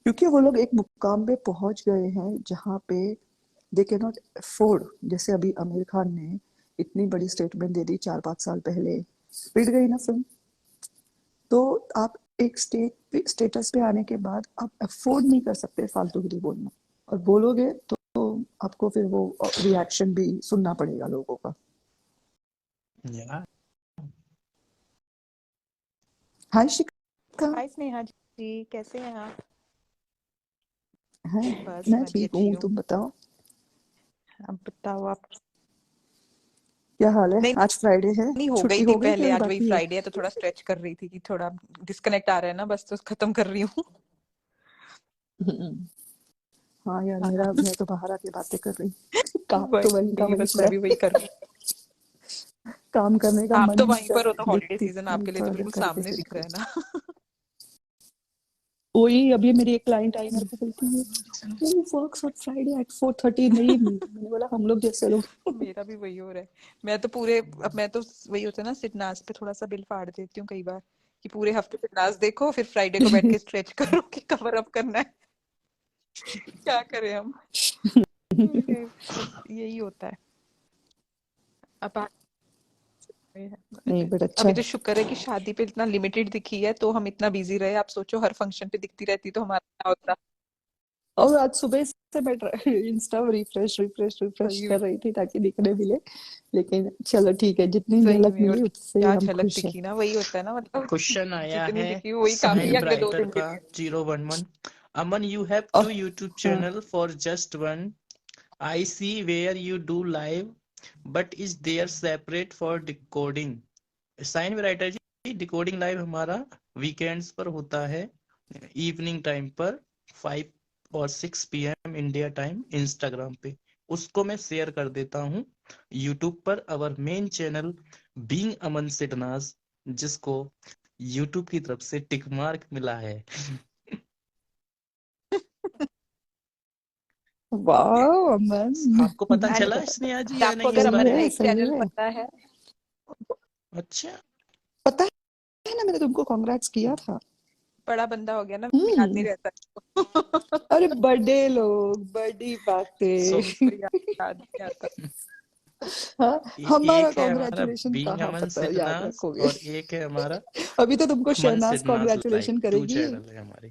क्योंकि वो लोग एक मुकाम पे पहुंच गए हैं जहाँ पे दे कैन नॉट अफोर्ड। जैसे अभी आमिर खान ने इतनी बड़ी स्टेटमेंट दे दी 4-5 साल पहले, पिट गई ना फिल्म। तो आप एक स्टेटस पे आने के बाद आप अफोर्ड नहीं कर सकते फालतू गिरी बोलना, और बोलोगे तो आपको फिर वो रिएक्शन भी सुनना पड़ेगा लोगों का। या हाय शिखा। हाय स्नेहा जी, कैसे हैं आप? है बस मैं मैं भी ठीक अच्छी हूँ, हूँ। तुम बताओ अब बताओ आप। क्या हाल है? नहीं आज फ्राइडे है, नहीं, हो छुट्टी गई थी हो गई कि पहले, अभी आज वही बाकी है? फ्राइडे है तो थोड़ा स्ट्रेच कर रही थी कि थोड़ा डिस्कनेक्ट आ रहा है ना, बस तो खत्म कर रही हूँ। हम्म, हाँ यार हाँ, मैं तो बाहर आके बातें कर रही काम तो वही का वही वही बस है। मैं भी वही कर रही हूँ। काम करने का आप मन तो ही नहीं वहीं पर हो तो करता, हॉलीडे देखती सीजन हूँ आपके लिए तो थोड़ा देर बिल्कुल करके सामने फिर दिख रहा कर। है ना। वही अभी मेरी एक क्लाइंट आई मेरे को बोलती है वर्क्स ऑन फ्राइडे एट 4:30। नहीं मैंने बोला हम लोग जैसे लोग। मेरा भी वही हो रहा है। मैं तो पूरे अब मैं तो वही होता है ना, सिटनास पे थोड़ा सा बिल फाड़ देती हूँ कई बार कि पूरे हफ्ते सिटनास देखो, फिर फ्राइडे को बैठ के स्ट्रेच करो कि कवर अप करना है। क्या करें हम। यही होता है। अब नहीं बट अच्छा अभी तो है। शुक्र है कि शादी पे इतना लिमिटेड दिखी है तो हम इतना बिजी रहे। आप सोचो हर फंक्शन पे दिखती रहती तो हमारा क्या होता। और आज सुबह से मैं इंस्टा रिफ्रेश सही कर रही थी ताकि दिखने मिले, लेकिन चलो ठीक है, जितनी सही झलक में, और मिली उससे क्या हम झलक खुश हैं। दिखी ना, वही होता है ना, मतलब क्वेश्चन आया जितनी है दिखी वही काफी है साइब अगले राइटर 2 दिन के का लिए। 011। अमन, यू हैव और 2 YouTube हाँ channel for just one. I see where you do live, but is there separate for decoding? Sign writer जी, डिकोडिंग लाइव हमारा वीकेंड्स पर होता है, इवनिंग टाइम पर 5 और 6 PM इंडिया टाइम, इंस्टाग्राम पे। उसको मैं शेयर कर देता हूँ यूट्यूब पर, अवर मेन चैनल बीइंग अमन सिडनाज, जिसको यूट्यूब की तरफ से टिक मार्क मिला है। वाह अमन। आपको पता एंड चला स्नेहा जी या आपको नहीं अगर इस सही अमन बारे का में? है एक सही चैनल है। पता है। अच्छा, पता है ना, मैंने तुमको कांग्रेट्स किया था। बड़ा बंदा हो गया ना, याद नहीं रहता। अरे बड़े लोग बड़ी सो बातें। याद नहीं आता। हाँ हमारा एक है हमारा कॉन्ग्रेचुलेशन बीइंग कहाँ अमन पता याद सिडनाज, रखोगे। और एक है हमारा अभी तो तुमको अमन शहनाज सिडनाज लाइव। कॉन्ग्रेचुलेशन 2 करेगी। चैनल है हमारे।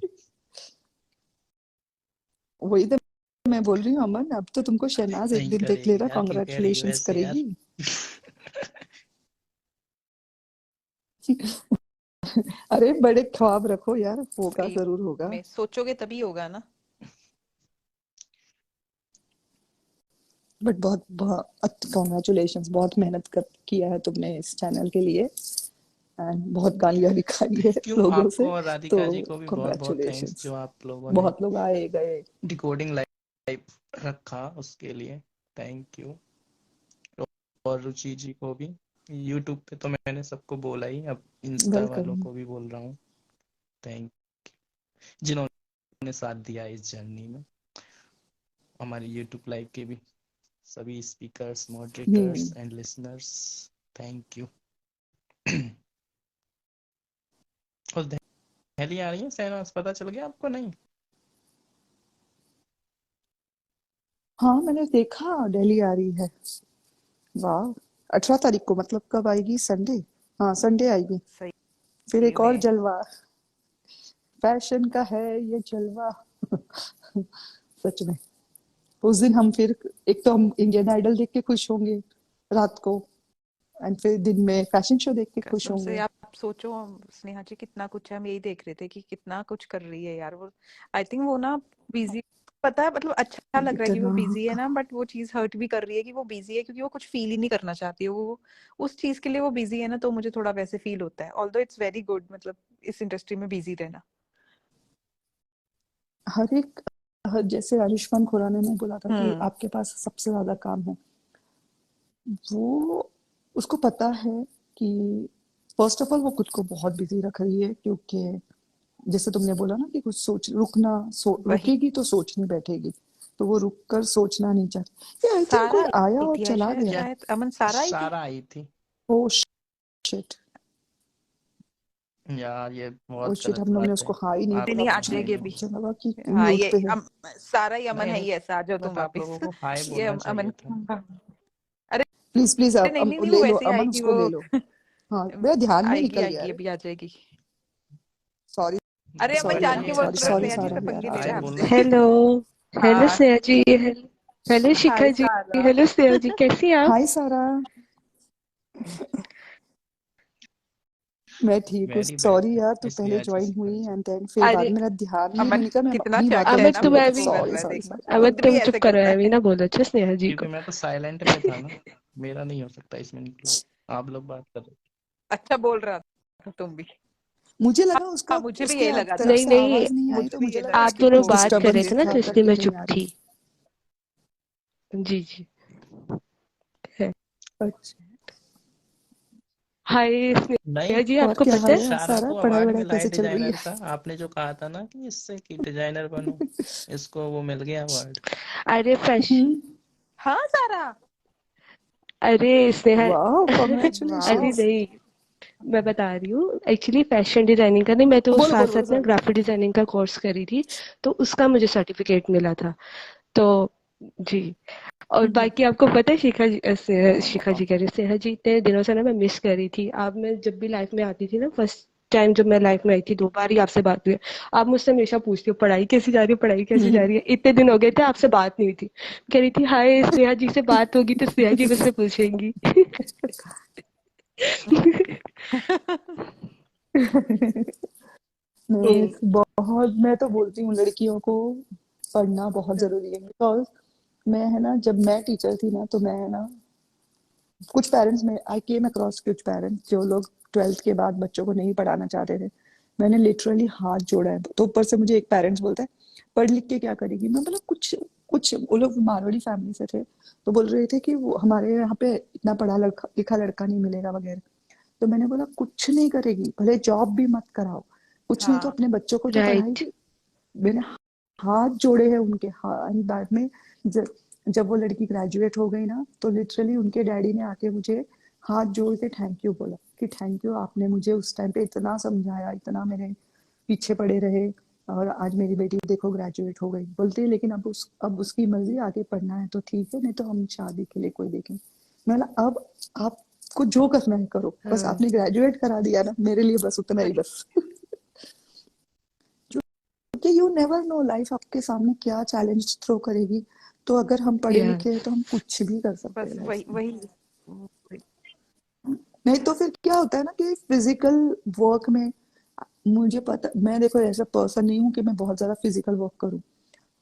वही तो मैं बोल रही हूँ अमन, अब तो तुमको शहनाज एक नहीं दिन देख करेगी लेना यार, क्यों कह रही है कॉन्ग्रेचुलेशंस वैसे यार? करेगी। अरे बड़े ख्वाब रखो यार, होगा सही जरूर होगा। में सोचोगे तभी होगा ना। बट बहुत बहुत कॉन्ग्रेचुलेशंस, बहुत मेहनत कर किया है तुमने इस चैनल के लिए, एंड बहुत गालियां भी खाई है क्यों, लोगों से। आपको और तो राधिका जी को भी बहुत बहुत थैंक्स, कॉन्ग्रेचुलेशंस। जो आप लोगों ने बहुत लोग आए गए। डिकोडिंग लाइव रखा उसके लिए। Thank you. और रुचि जी को भी। यूट्यूब पे तो मैंने सबको बोला ही, अब इंस्टा वालों वेलकम। को भी बोल रहा हूँ। थैंक, जिन्होंने साथ दिया इस जर्नी में, हमारी यूट्यूब लाइव के भी सभी speakers, moderators and listeners, thank you. और दिल्ली आ रही है सहनाज, पता चल गया आपको? नहीं? हाँ मैंने देखा दिल्ली आ रही है। वाह 18 तारीख को, मतलब कब आएगी? संडे। हाँ संडे आएगी। फिर सही एक और में जलवा, फैशन का है ये जलवा। सच में उस दिन हम फिर, एक तो हम इंडियन आइडल देख के खुश होंगे रात को, एंड फिर दिन में फैशन शो देख के खुश कसम से। होंगे। आप सोचो स्नेहा जी, कितना कुछ है, हम यही देख रहे थे कि कितना कुछ कर रही है यार वो। आई थिंक वो ना बिजी, पता है, मतलब अच्छा लग रहा है कि वो इतना बिजी है ना, बट वो चीज हर्ट भी कर रही है कि वो बिजी है, क्योंकि वो कुछ फील ही नहीं करना चाहती है वो उस चीज के लिए वो बिजी है ना, तो मुझे थोड़ा वैसे फील होता है। ऑल्दो इट्स वेरी गुड, मतलब इस इंडस्ट्री में बिजी रहना। हर एक, जैसे आयुष्मान खुराना ने बोला था कि हम्म। आपके पास सबसे ज्यादा काम है, वो उसको पता है कि फर्स्ट ऑफ ऑल वो खुद को बहुत बिजी रख रही है, क्योंकि जैसे तुमने बोला ना कि कुछ सोच रुकना, वही रुकेगी तो सोच नहीं बैठेगी, तो वो रुक कर सोचना नहीं चाहती। आई थिंक सारा कोई आया आई और थी चला शायद, गया। शायद अमन सारा आई थी। सारा आई थी ओ शिट। यार, ये ओ बहुत शिट, गलत हम लोग ने बात उसको है। हाई ही नहीं नहीं बोला, नहीं, आ कुछ आपने नहीं। जाएगी नहीं अभी। बोला। चला लगा कि हाँ म्यूट ये पे है। सारा ही अमन नहीं है नहीं, ही ऐसा, आ जाओ बट तुम आप वापस। लोगों को हाय ये बोलना अमन, चाहिए था। अरे प्लीज प्लीज आप नहीं नहीं नहीं, वो ले लो, वैसे ही अमन आएगी उसको वो। ले लो। हाँ मेरा ध्यान में आएगी निकल गया। आएगी, अरे अभी आ जाएगी। सॉरी अरे अमन सॉरी बोलिए जान यार, के ये बोल सॉरी रहा है, सॉरी स्नेहा जी अमन, से सारा यार, पंगे ले आप रहा हाय है जाओ। आपसे। बोलना चाहिए हेलो था। हेलो हाँ स्नेहा जी। हेलो हेलो शिखा हाय जी, सारा। हेलो स्नेहा जी, कैसी हैं आप? हाय सारा। मैं ठीक हूँ। वेरी बैड सॉरी यार, तू पहले स्नेहा जी ज्वाइन हुई शिखा जी। एंड देन फिर बाद अरे में मेरा ध्यान नहीं, अमन मैंने कहा मैं कितना अपनी चट बातें है अमन ना, करती हूँ, तुम्हें बट खुद अभी वो कर सॉरी रहा है, सॉरी देख सॉरी। अमन खुद भी तुम चुप ऐसे करो, करता है है। ना बोलो अच्छा स्नेहा जी क्योंकि को। मैं तो साइलेंट पे था ना, मेरा नहीं हो सकता इसमें इंक्लूड। आप लोग बात कर रहे अच्छा बोल रहा था तुम भी। मुझे लगा हाँ उसका मुझे भी उसके यही लगा था, तरफ नहीं से नहीं, आवाज नहीं आई, मुझे तो भी मुझे ये लगा लगा आप कि उसके दोनों कुछ वो बात कर रहे डिस्टरबेंस थे बिजी ना था तो है। इसलिए करके मैं नहीं चुप आ रही थी। थी। जी जी। है। अच्छा। हाय नहीं। स्नेहा जी, और आपको क्या पता हाल है? है सारा सारा, को पढ़ाई अवार्ड वढ़ाई मिला है कैसे चल रही डिजाइनर का। है? आपने जो कहा था ना कि इससे कि डिजाइनर बनो, इसको वो मिल गया अवार्ड। अरे हम्म। हाँ सारा। अरे स्नेहा वाह, अरे कॉन्ग्रेचुलेशंस। नहीं, मैं बता रही हूँ एक्चुअली फैशन डिजाइनिंग का नहीं, मैं तो बोलो साथ बोलो बोलो, साथ ना सॉरी। ग्राफिक डिजाइनिंग का कोर्स करी थी, तो उसका मुझे सर्टिफिकेट मिला था। तो जी। और बाकी आपको पता है शिखा जी कह रही सेहा जी, इतने दिनों से ना मैं मिस कर रही थी। आप मैं जब भी लाइफ में आती थी ना, फर्स्ट टाइम जब मैं लाइफ में आई थी, 2 बार ही आपसे बात हुई है। आप मुझसे हमेशा पूछती हो पढ़ाई कैसी जा रही है, पढ़ाई कैसी जा रही है। इतने दिन हो गए थे आपसे बात नहीं हुई थी, कह रही थी हाय स्नेहा जी से बात होगी तो स्नेहा जी मुझसे पूछेंगी। नहीं, बहुत, मैं तो बोलती हूँ लड़कियों को पढ़ना बहुत जरूरी है, बिकॉज मैं है ना, जब मैं टीचर थी ना, तो मैं है ना, कुछ पेरेंट्स में आई केम अक्रॉस कुछ पेरेंट्स जो लोग 12th के बाद बच्चों को नहीं पढ़ाना चाहते थे। मैंने लिटरली हाथ जोड़ा है, तो ऊपर से मुझे एक पेरेंट्स बोलता है पढ़ लिख के क्या करेगी। मैं बोला कुछ कुछ, वो लोग मारवाड़ी फैमिली से थे, तो बोल रहे थे कि वो हमारे यहाँ पे इतना पढ़ा लड़का लिखा लड़का नहीं मिलेगा वगैरह। तो मैंने बोला कुछ नहीं करेगी, भले जॉब भी मत कराओ, कुछ नहीं तो हाँ अपने बच्चों को तो राइट। पढ़ाएगी। मैंने हाथ जोड़े हैं उनके। हाँ, बाद में जब जब वो लड़की ग्रेजुएट हो गई ना, तो लिटरली उनके डैडी ने आके मुझे हाथ जोड़ के थैंक यू बोला, कि थैंक यू, आपने मुझे उस टाइम पे इतना समझाया, इतना मेरे पीछे पड़े रहे, और आज मेरी बेटी देखो ग्रेजुएट हो गई। बोलती है लेकिन अब उसकी मर्जी, आगे पढ़ना है तो ठीक है, नहीं तो हम शादी के लिए कोई देखें। मैं बोला अब आपको जो करना है करो, बस हाँ आपने ग्रेजुएट करा दिया ना, मेरे लिए बस उतना ही सही। बस। क्योंकि यू नेवर नो लाइफ आपके सामने क्या चैलेंज थ्रो करेगी। तो अगर हम पढ़े यार। लिखे हैं तो हम कुछ भी कर सकते बस हैं लाइफ वही में। वही। नहीं तो फिर क्या होता है ना कि फिजिकल वर्क में, मुझे पता, मैं देखो ऐसा पर्सन नहीं हूँ कि मैं बहुत ज्यादा फिजिकल वर्क करूँ।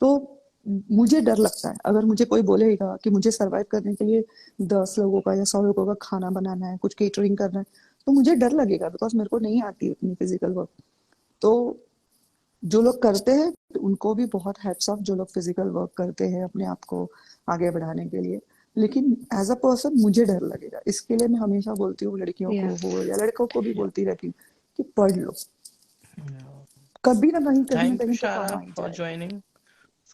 तो मुझे डर लगता है, अगर मुझे कोई बोलेगा कि मुझे सरवाइव करने के लिए 10 लोगों का या 100 लोगों का खाना बनाना है, कुछ केटरिंग करना है, तो मुझे डर लगेगा, बिकॉज मेरे को नहीं आती उतनी फिजिकल वर्क। तो जो लोग करते हैं उनको भी बहुत हैट्स ऑफ, जो लोग फिजिकल वर्क करते हैं अपने आप को आगे बढ़ाने के लिए। लेकिन एज अ पर्सन मुझे डर लगेगा, इसके लिए मैं हमेशा बोलती हूँ लड़कियों को यस। हो या लड़कों को भी बोलती रहती हूँ कि पढ़ लो, Yeah. कभी ना थैंक यू कहीं तो शारा काम आ ही फॉर जाएगा। Joining.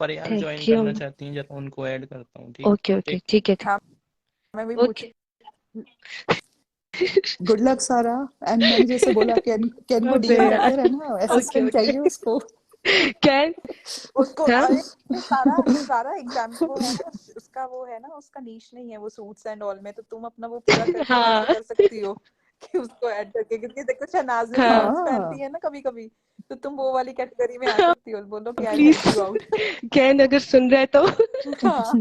Fariyal join thank you. करना चाहती हैं, जरा उनको ऐड करता हूँ। ठीक ओके है, ओके, टेक ठीक है हाँ मैं भी ठीक। पूछ। ओके। गुड लक सारा। एंड मैंने जैसे बोला, कैन कैन को अबे डीएम करते यार। रहना, ओके असिस्टेंट ओके। चाहिए उसको। क्या? उसको हाँ। अरे सारा सारा एग्जाम वो है ना, उसका वो है ना, उसका नीश नहीं है वो सूट्स एंड ऑल में, तो तुम अपना वो पूरा करके वैसे हाँ कर सकती हो कि उसको ऐड करके, क्योंकि देखो शहनाज भी हाँ। सूट्स पहनती हाँ है ना कभी कभी, तो तुम वो वाली कैटेगरी में आ सकती हो, बोलो कि I please, help you out. Can अगर सुन रहे तो। हाँ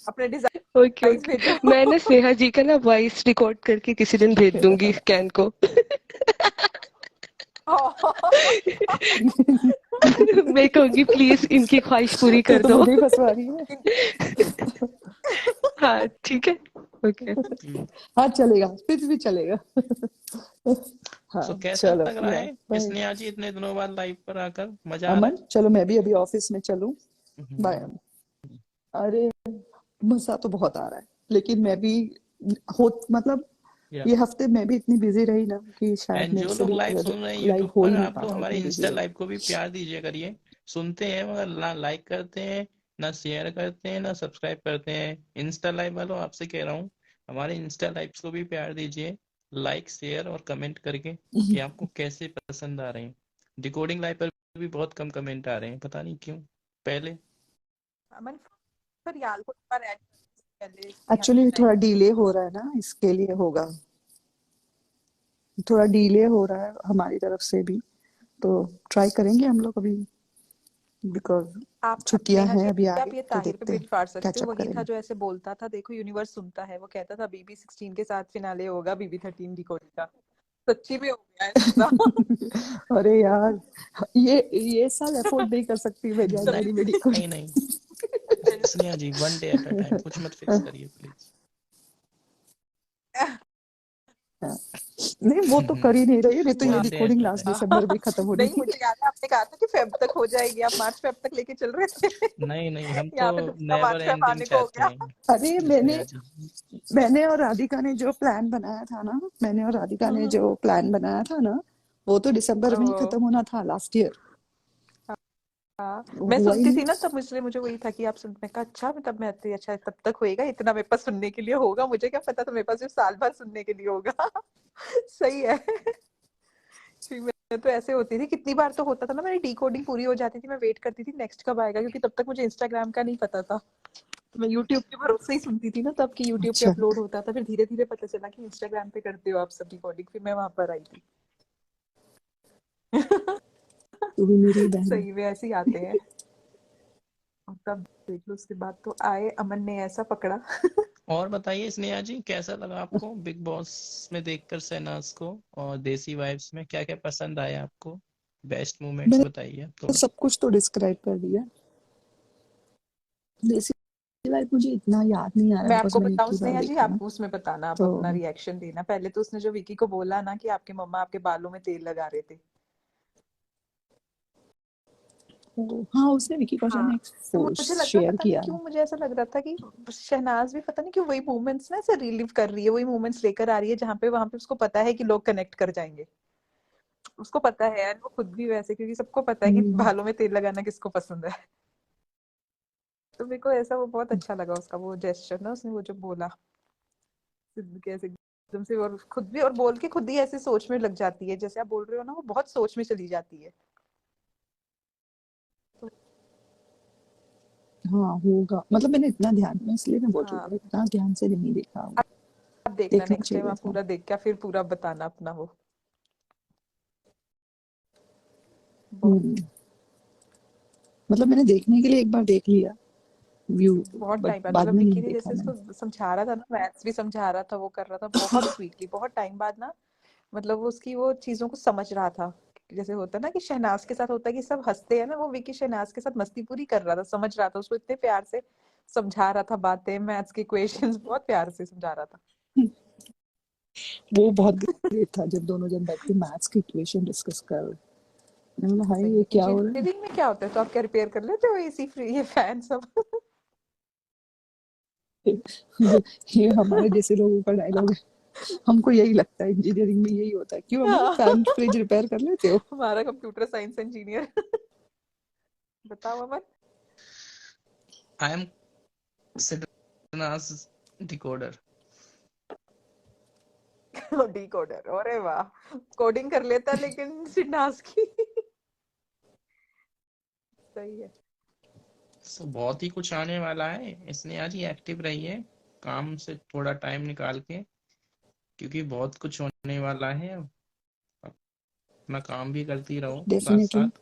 अपने ओके डिजाइन ओके, भेजो। मैं ना स्नेहा जी का ना वॉइस रिकॉर्ड करके किसी दिन भेज दूंगी कैन को। मैं कहूंगी प्लीज इनकी ख्वाहिश पूरी तू कर तो दो। मुझे ही फंसवा रही है। हाँ ठीक है। ओके। हाँ चलेगा, फिर भी चलेगा। हाँ सो कैसा चलो लग रहा या है बाय। स्नेहा जी इतने दिनों बाद लाइव पर आकर? मजा आ रहा अमन चलो, मैं भी अभी ऑफिस में चलूं। बाय। है? अरे मजा तो बहुत आ रहा है, लेकिन मैं भी हो मतलब या ये हफ्ते मैं भी इतनी बिजी रही ना कि शायद एंड मेरे जो से लोग भी लाइव सुन रहे हैं लाइव यूट्यूब हो पर, ही नहीं आप पा लोग रहा, हमारे इतनी बिजी इंस्टा हूँ। लाइव को भी प्यार दीजिए करिए। सुनते हैं मगर ना लाइक करते हैं, ना शेयर करते हैं, ना सब्सक्राइब करते हैं। इंस्टा लाइव वालों, आपसे कह रहा हूँ हमारे इंस्टा लाइव्स को भी प्यार दीजिए, लाइक शेयर और कमेंट करके कि आपको कैसे पसंद आ रहे हैं। डिकोडिंग लाइव पर भी बहुत कम कमेंट आ रहे हैं, पता नहीं क्यों। पहले अमन पर यार को पर ऐड पहले स्नेहा जी एक्चुअली बनाए। थोड़ा डिले हो रहा है ना, इसके लिए होगा, थोड़ा डिले हो रहा है हमारी तरफ से भी, तो ट्राई करेंगे हम लोग अभी, बिकॉज आप छुट्टियां नेहा जी हैं अभी आप आगे ये तो ताहिर पे देखते हैं, बिल फाड़ सकते कैच हो, अप वही था करेंगे। जो ऐसे बोलता था, देखो यूनिवर्स सुनता है, वो कहता था BB16 के साथ फिनाले होगा BB13 डिकोडिंग का, सच्ची में हो गया है ऐसा। अरे यार, ये सब अफोर्ड नहीं कर सकती मैं नहीं जनवरी में डिकोडिंग। नहीं स्नेहा जी, 1 डे एट अ टाइम, कुछ मत फिक्स करिए प्लीज। नहीं वो तो कर ही नहीं रही है, नहीं तो ये 1 day decoding at a last time. दिसंबर में खत्म होनी नहीं थी। मुझे याद है आपने कहा था कि फेब तक हो जाएगी, आप मार्च फेब तक लेके चल रहे थे। नहीं नहीं, हम तो यहाँ पे दूसरा नेवर मार्च फेब एंडिंग आने को हो चाहते गया। हैं अरे स्नेहा जी। मैंने और राधिका ने जो प्लान बनाया था ना, मैंने और राधिका ने जो प्लान बनाया था ना, वो तो दिसंबर में ही ओह, खत्म होना था लास्ट ईयर, हाँ वो मैं हुआ ही सुनती नहीं। थी ना तब, इसलिए मुझे वही था कि आप सुन, मैं कहा अच्छा, मैं तब मैं आती, अच्छा तब तक होएगा, इतना मेरे पास सुनने के लिए होगा, मुझे क्या पता था मेरे पास जो साल भर सुनने के लिए होगा। सही है। फिर मैं तो ऐसे होती थी, कितनी बार तो होता था ना, मेरी डिकोडिंग पूरी हो जाती थी, मैं वेट करती थी नेक्स्ट कब आएगा, क्योंकि तब तक मुझे इंस्टाग्राम का नहीं पता था, तो मैं यूट्यूब के भरोसे ही सुनती थी ना तब, कि यूट्यूब पे अच्छा, अपलोड होता था, फिर धीरे धीरे पता चला कि इंस्टाग्राम पे करते हो आप सब रिकॉर्डिंग, फिर मैं वहां पर आई थी। तू भी मेरी बहन है। सही में ऐसे ही आते हैं। और तब देख लो, उसके बाद तो आए, अमन ने ऐसा पकड़ा। और बताइए स्नेहा जी, कैसा लगा आपको बिग बॉस में देखकर शहनाज को, और देसी वाइब्स में क्या क्या पसंद आया आपको? बेस्ट मोमेंट्स मैंने बताइए आप तो थोड़ा। सब कुछ तो डिस्क्राइब कर दिया। देसी लाइफ मुझे इतना याद नहीं आ रहा, मैं बिकॉज आपको मैंने एक बताऊं ही बार स्नेहा जी, देखा ना, आप उसमें बताना, आप तो अपना रिएक्शन देना। पहले तो उसने जो विकी को बोला ना कि आपके मम्मा आपके बालों में तेल लगा रहे थे, हाँ उसने विकी कौशल हाँ, ने एक तो पोस्ट मुझे लगा, शेयर पता नहीं किया क्यों है। मुझे ऐसा लग रहा था कि शहनाज भी पता नहीं क्यों वही मोमेंट्स ना ऐसे रिलीव कर रही है, वही मोमेंट्स लेकर आ रही है जहाँ पे, वहां पे उसको पता है कि लोग कनेक्ट कर जाएंगे, उसको पता है यार, वो खुद भी वैसे, क्योंकि सबको पता है कि हम्म, बालों में तेल लगाना किसको पसंद है। तो मेरे को ऐसा वो बहुत अच्छा लगा उसका वो जेस्चर ना, उसने वो जो बोला, कैसे एकदम से, और खुद भी, और बोल के खुद ही ऐसे सोच में लग जाती है, जैसे आप बोल रहे हो ना, वो बहुत सोच में चली जाती है। तो हाँ होगा, मतलब मैंने इतना ध्यान में, इसलिए मैं बोल रही हाँ, हूँ इतना ध्यान से नहीं देखा, आप देखना देखना नेक्स्ट टाइम, चाहिए आप था। पूरा देख के फिर पूरा बताना अपना वो बहुत हम्म, मतलब मैंने देखने के लिए एक बार देख लिया व्यू, बहुत बट टाइम बाद, बाद मतलब में विक्की नहीं ने देखा जैसे मैंने। इसको समझा रहा था ना, मैथ्स भी समझा रहा था, वो कर रहा था बहुत स्वीटली, बहुत टाइम बाद ना, मतलब वो उसकी वो चीजों को समझ रहा था। जैसे होता है ना कि शहनाज के साथ होता है कि सब हंसते हैं ना, वो विकी शहनाज के साथ मस्ती पूरी कर रहा था, समझ रहा था उसको, इतने प्यार से समझा रहा था बातें, मैथ्स के इक्वेशंस बहुत प्यार से समझा रहा था। वो बहुत ग्रेट था जब दोनों जन बैठ के मैथ्स की इक्वेशन डिस्कस कर रहे, मैंने बोला भाई सही ये है, क्या हो रहा है। इंजीनियरिंग में क्या होता है, तो आप क्या रिपेयर कर लेते हो एसी फ्री ये फैन सब? ये हमारे जैसे लोगों का डायलॉग है, हमको यही लगता है इंजीनियरिंग में यही होता है, क्यों अमन फैन फ्रिज रिपेयर कर लेते हो। हमारा कंप्यूटर साइंस इंजीनियर। बताओ Aman. I am Shahnaz decoder. Decoder, अरे वाह, कोडिंग कर लेता लेकिन सिन्हास की। सही है। सो बहुत ही कुछ आने वाला है, स्नेहा जी एक्टिव रहिए काम से थोड़ा टाइम निकाल के, क्योंकि बहुत कुछ होने वाला है। अपना काम भी करती रहो साथ डेफिनेटली। साथ,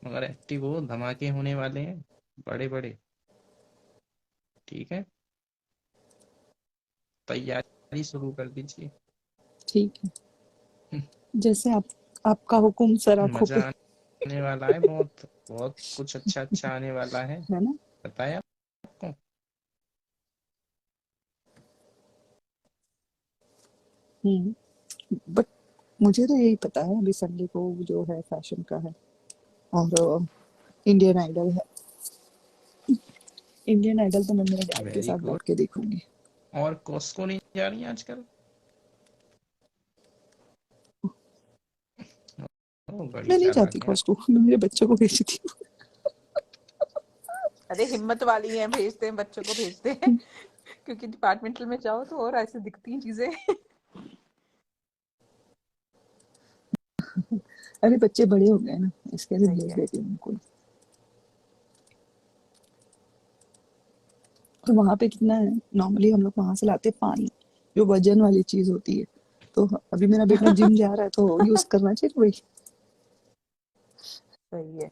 मगर एक्टिव हो, धमाके होने वाले हैं बड़े बड़े। ठीक है, तैयारी शुरू कर दीजिए। ठीक है, जैसे आप, आपका हुक्म सर आंखों मजा पे, आने वाला है, बहुत बहुत कुछ अच्छा अच्छा आने वाला है, है ना। बताया आपको। बट मुझे तो यही पता है अभी संडे को जो है फैशन का है, और इंडियन आइडल है। इंडियन आइडल तो मैं मेरे डैड के वेरी साथ गुड। बैठ के देखूंगी। और कॉस्को नहीं जा रही है आजकल? ओ, बड़ी मैं नहीं चाहती चालाक है आप। कॉस्को, मैं मेरे बच्चों को भेजती हूँ। अरे हिम्मत वाली है, भेजते हैं बच्चों को, भेजते हैं। क्योंकि डिपार्टमेंटल में जाओ तो और ऐसे दिखती हैं चीजें। अरे बच्चे बड़े हो गए ना, इसके लिए सही भेज है। देती हूँ उनको। और वहां पे कितना है, नॉर्मली हम लोग वहां से लाते पानी, जो वजन वाली चीज होती है, तो अभी मेरा बेटा जिम जा रहा है तो यूज करना चाहिए भाई। सही है।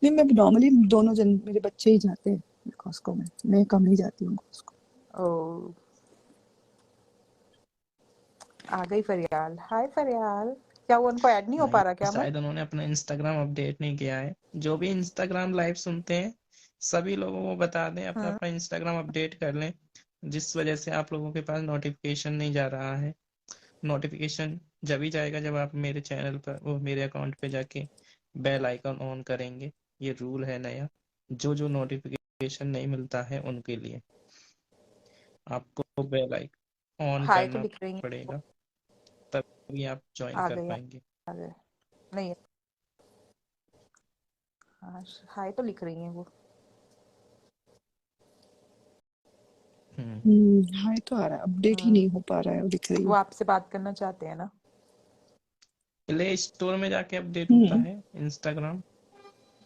नहीं, मैं नॉर्मली दोनों जन मेरे बच्चे ही जाते हैं कॉस्को में, मैं कम ही जाती हूँ कॉस्को। ओ, आ गई फरियाल। हाय फरियाल, क्या वो उनको ऐड नहीं हो पा रहा क्या? शायद उन्होंने अपना इंस्टाग्राम अपडेट नहीं किया है। जो भी इंस्टाग्राम लाइव सुनते हैं सभी लोगों को बता दें अपना अपना इंस्टाग्राम अपडेट कर लें, जिस वजह से आप लोगों के पास नोटिफिकेशन नहीं जा रहा है। नोटिफिकेशन जब ही जाएगा जब आप मेरे चैनल पर वो मेरे अकाउंट पे जाके बेल आइकन ऑन करेंगे। ये रूल है नया, जो नोटिफिकेशन नहीं मिलता है उनके लिए आपको बेल आइकन ऑन हाय तो करना लिख रही है, पड़ेगा, तभी आप ज्वाइन आ कर गई पाएंगे। आ गए। नहीं, हाँ हाय तो लिख रही है वो। हाय तो आ रहा है, अपडेट ही नहीं हो पा रहा है, वो दिख रही वो है। आपसे बात करना चाहते हैं ना। प्ले स्टोर में जाके अपडेट होता है इंस्टाग्राम,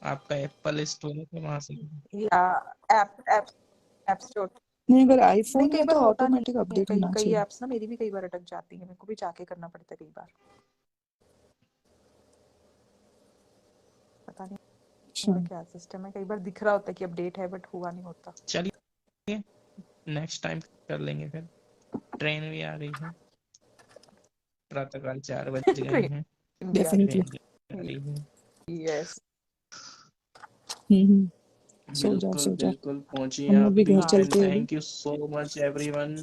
आपका एप्पल स्टोर है तो वहां से। या ऐप ऐप ऐप स्टोर। नहीं, अगर नहीं, आईफोन कई है बार तो होता नहीं ऑटोमेटिक है, अपडेट कई होना कई चाहिए। ऐप्स ना मेरी भी कई बार अटक जाती है, मेरे को भी जाके करना पड़ता है कई बार। पता नहीं अच्छा, इनका क्या सिस्टम है, कई बार दिख रहा होता है कि अपडेट है बट हुआ नहीं होता। चलिए नेक्स्ट टाइम कर लेंगे फिर। ट्रेन भी आ गई है, प्रातःकाल 4 बज गए ट्रेन हैं, भी आ डेफिनेटली। ट्रेन जा रही है। यस। सो जा बिल्कुल सो जा, बिल्कुल पहुंचिए हम आप लोग भी भी घर हाँ एंड चलते हैं अभी। Thank you so much everyone.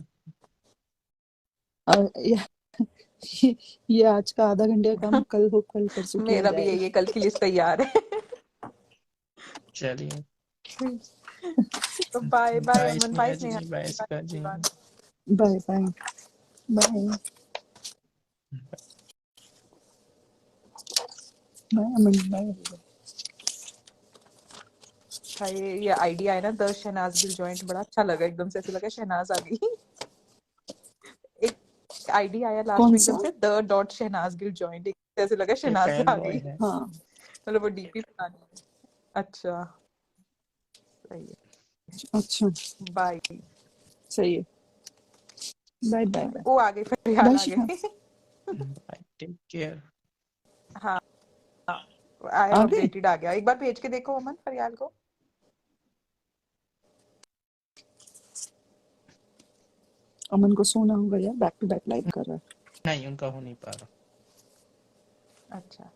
और ये आज का आधा घंटे का काम कल हो, कल परसों किया मेरा भी जाएगा। यही है, कल की लिस्ट तैयार है। चलिए तो bye bye bye Aman, bye Sneha Sneha, ji, bye bye Shikha ji. Everyone. Bye bye bye bye Aman, bye. अच्छा ये आइडिया है ना, द शहनाज गिल जॉइंट, बड़ा अच्छा लगा, एकदम से ऐसे लगा शहनाज आ गई। एक आइडिया आया लास्ट कौन में एकदम सा? से, the dot Shehnaaz Gill joint, ऐसे लगा ये शहनाज फैन आ बॉय गई। है। हाँ, मतलब वो डीपी बनानी है। अच्छा सही है। अच्छा, बाय सही है। बाय बाय बाय वो आ गई, फरियाल बाय आ शिखा। गई। Bye, take care. हाँ आई हैव आ गए? अपडेटेड आ गया, एक बार भेज के देखो अमन फरियाल को। अमन को सोना होगा यार, बैक टू बैक लाइव कर रहा है। नहीं उनका हो नहीं पा रहा। अच्छा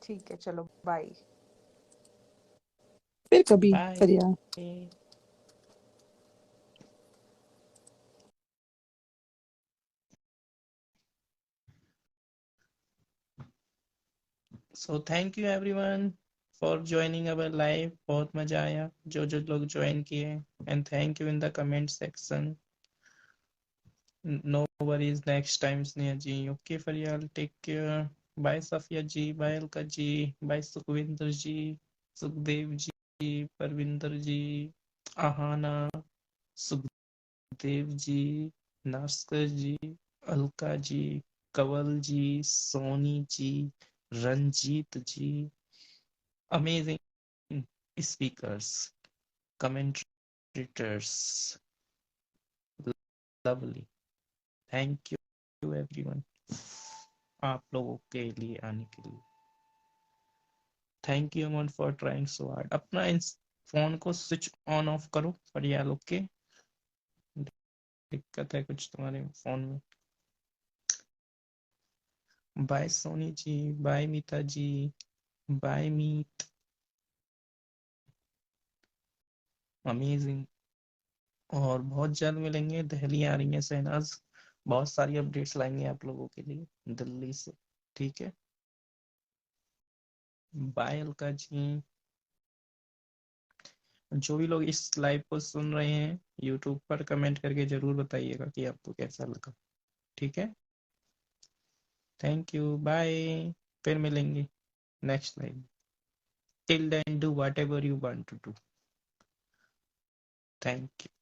ठीक है, चलो बाय। फिर कभी बाय। करिए। So thank you everyone for joining our live. बहुत मजा आया जो जो लोग ज्वाइन किए, and thank you in the comment section. No worries, next time Sneha ji. Okay Fariyal, take care. Bye Safia ji, bye Alka ji, bye Sukhwinder ji, Sukhdev ji, Parvinder ji, Aahana, Sukhdev ji, Naskar ji, Alka ji, Kanwal ji, Soni ji, Ranjit ji, amazing speakers, commentators, lovely. Thank you everyone आप लोगों के लिए आने के लिए। Thank you Aman for trying so hard. अपना इस phone को स्विच ऑन ऑफ करो फरियाल, ओके? दिक्कत है कुछ तुम्हारे फोन में। By Soni ji, bye Meeta ji, bye Meet. Amazing. और बहुत जल्द मिलेंगे, दिल्ली आ रही है शहनाज, बहुत सारी अपडेट्स लाएंगे आप लोगों के लिए दिल्ली से, ठीक है? बाय अलका जी। जो भी लोग इस लाइव को सुन रहे हैं यूट्यूब पर, कमेंट करके जरूर बताइएगा कि आपको कैसा लगा, ठीक है? Thank you, bye. फिर मिलेंगे next live. Till then do whatever you want to do. Thank you.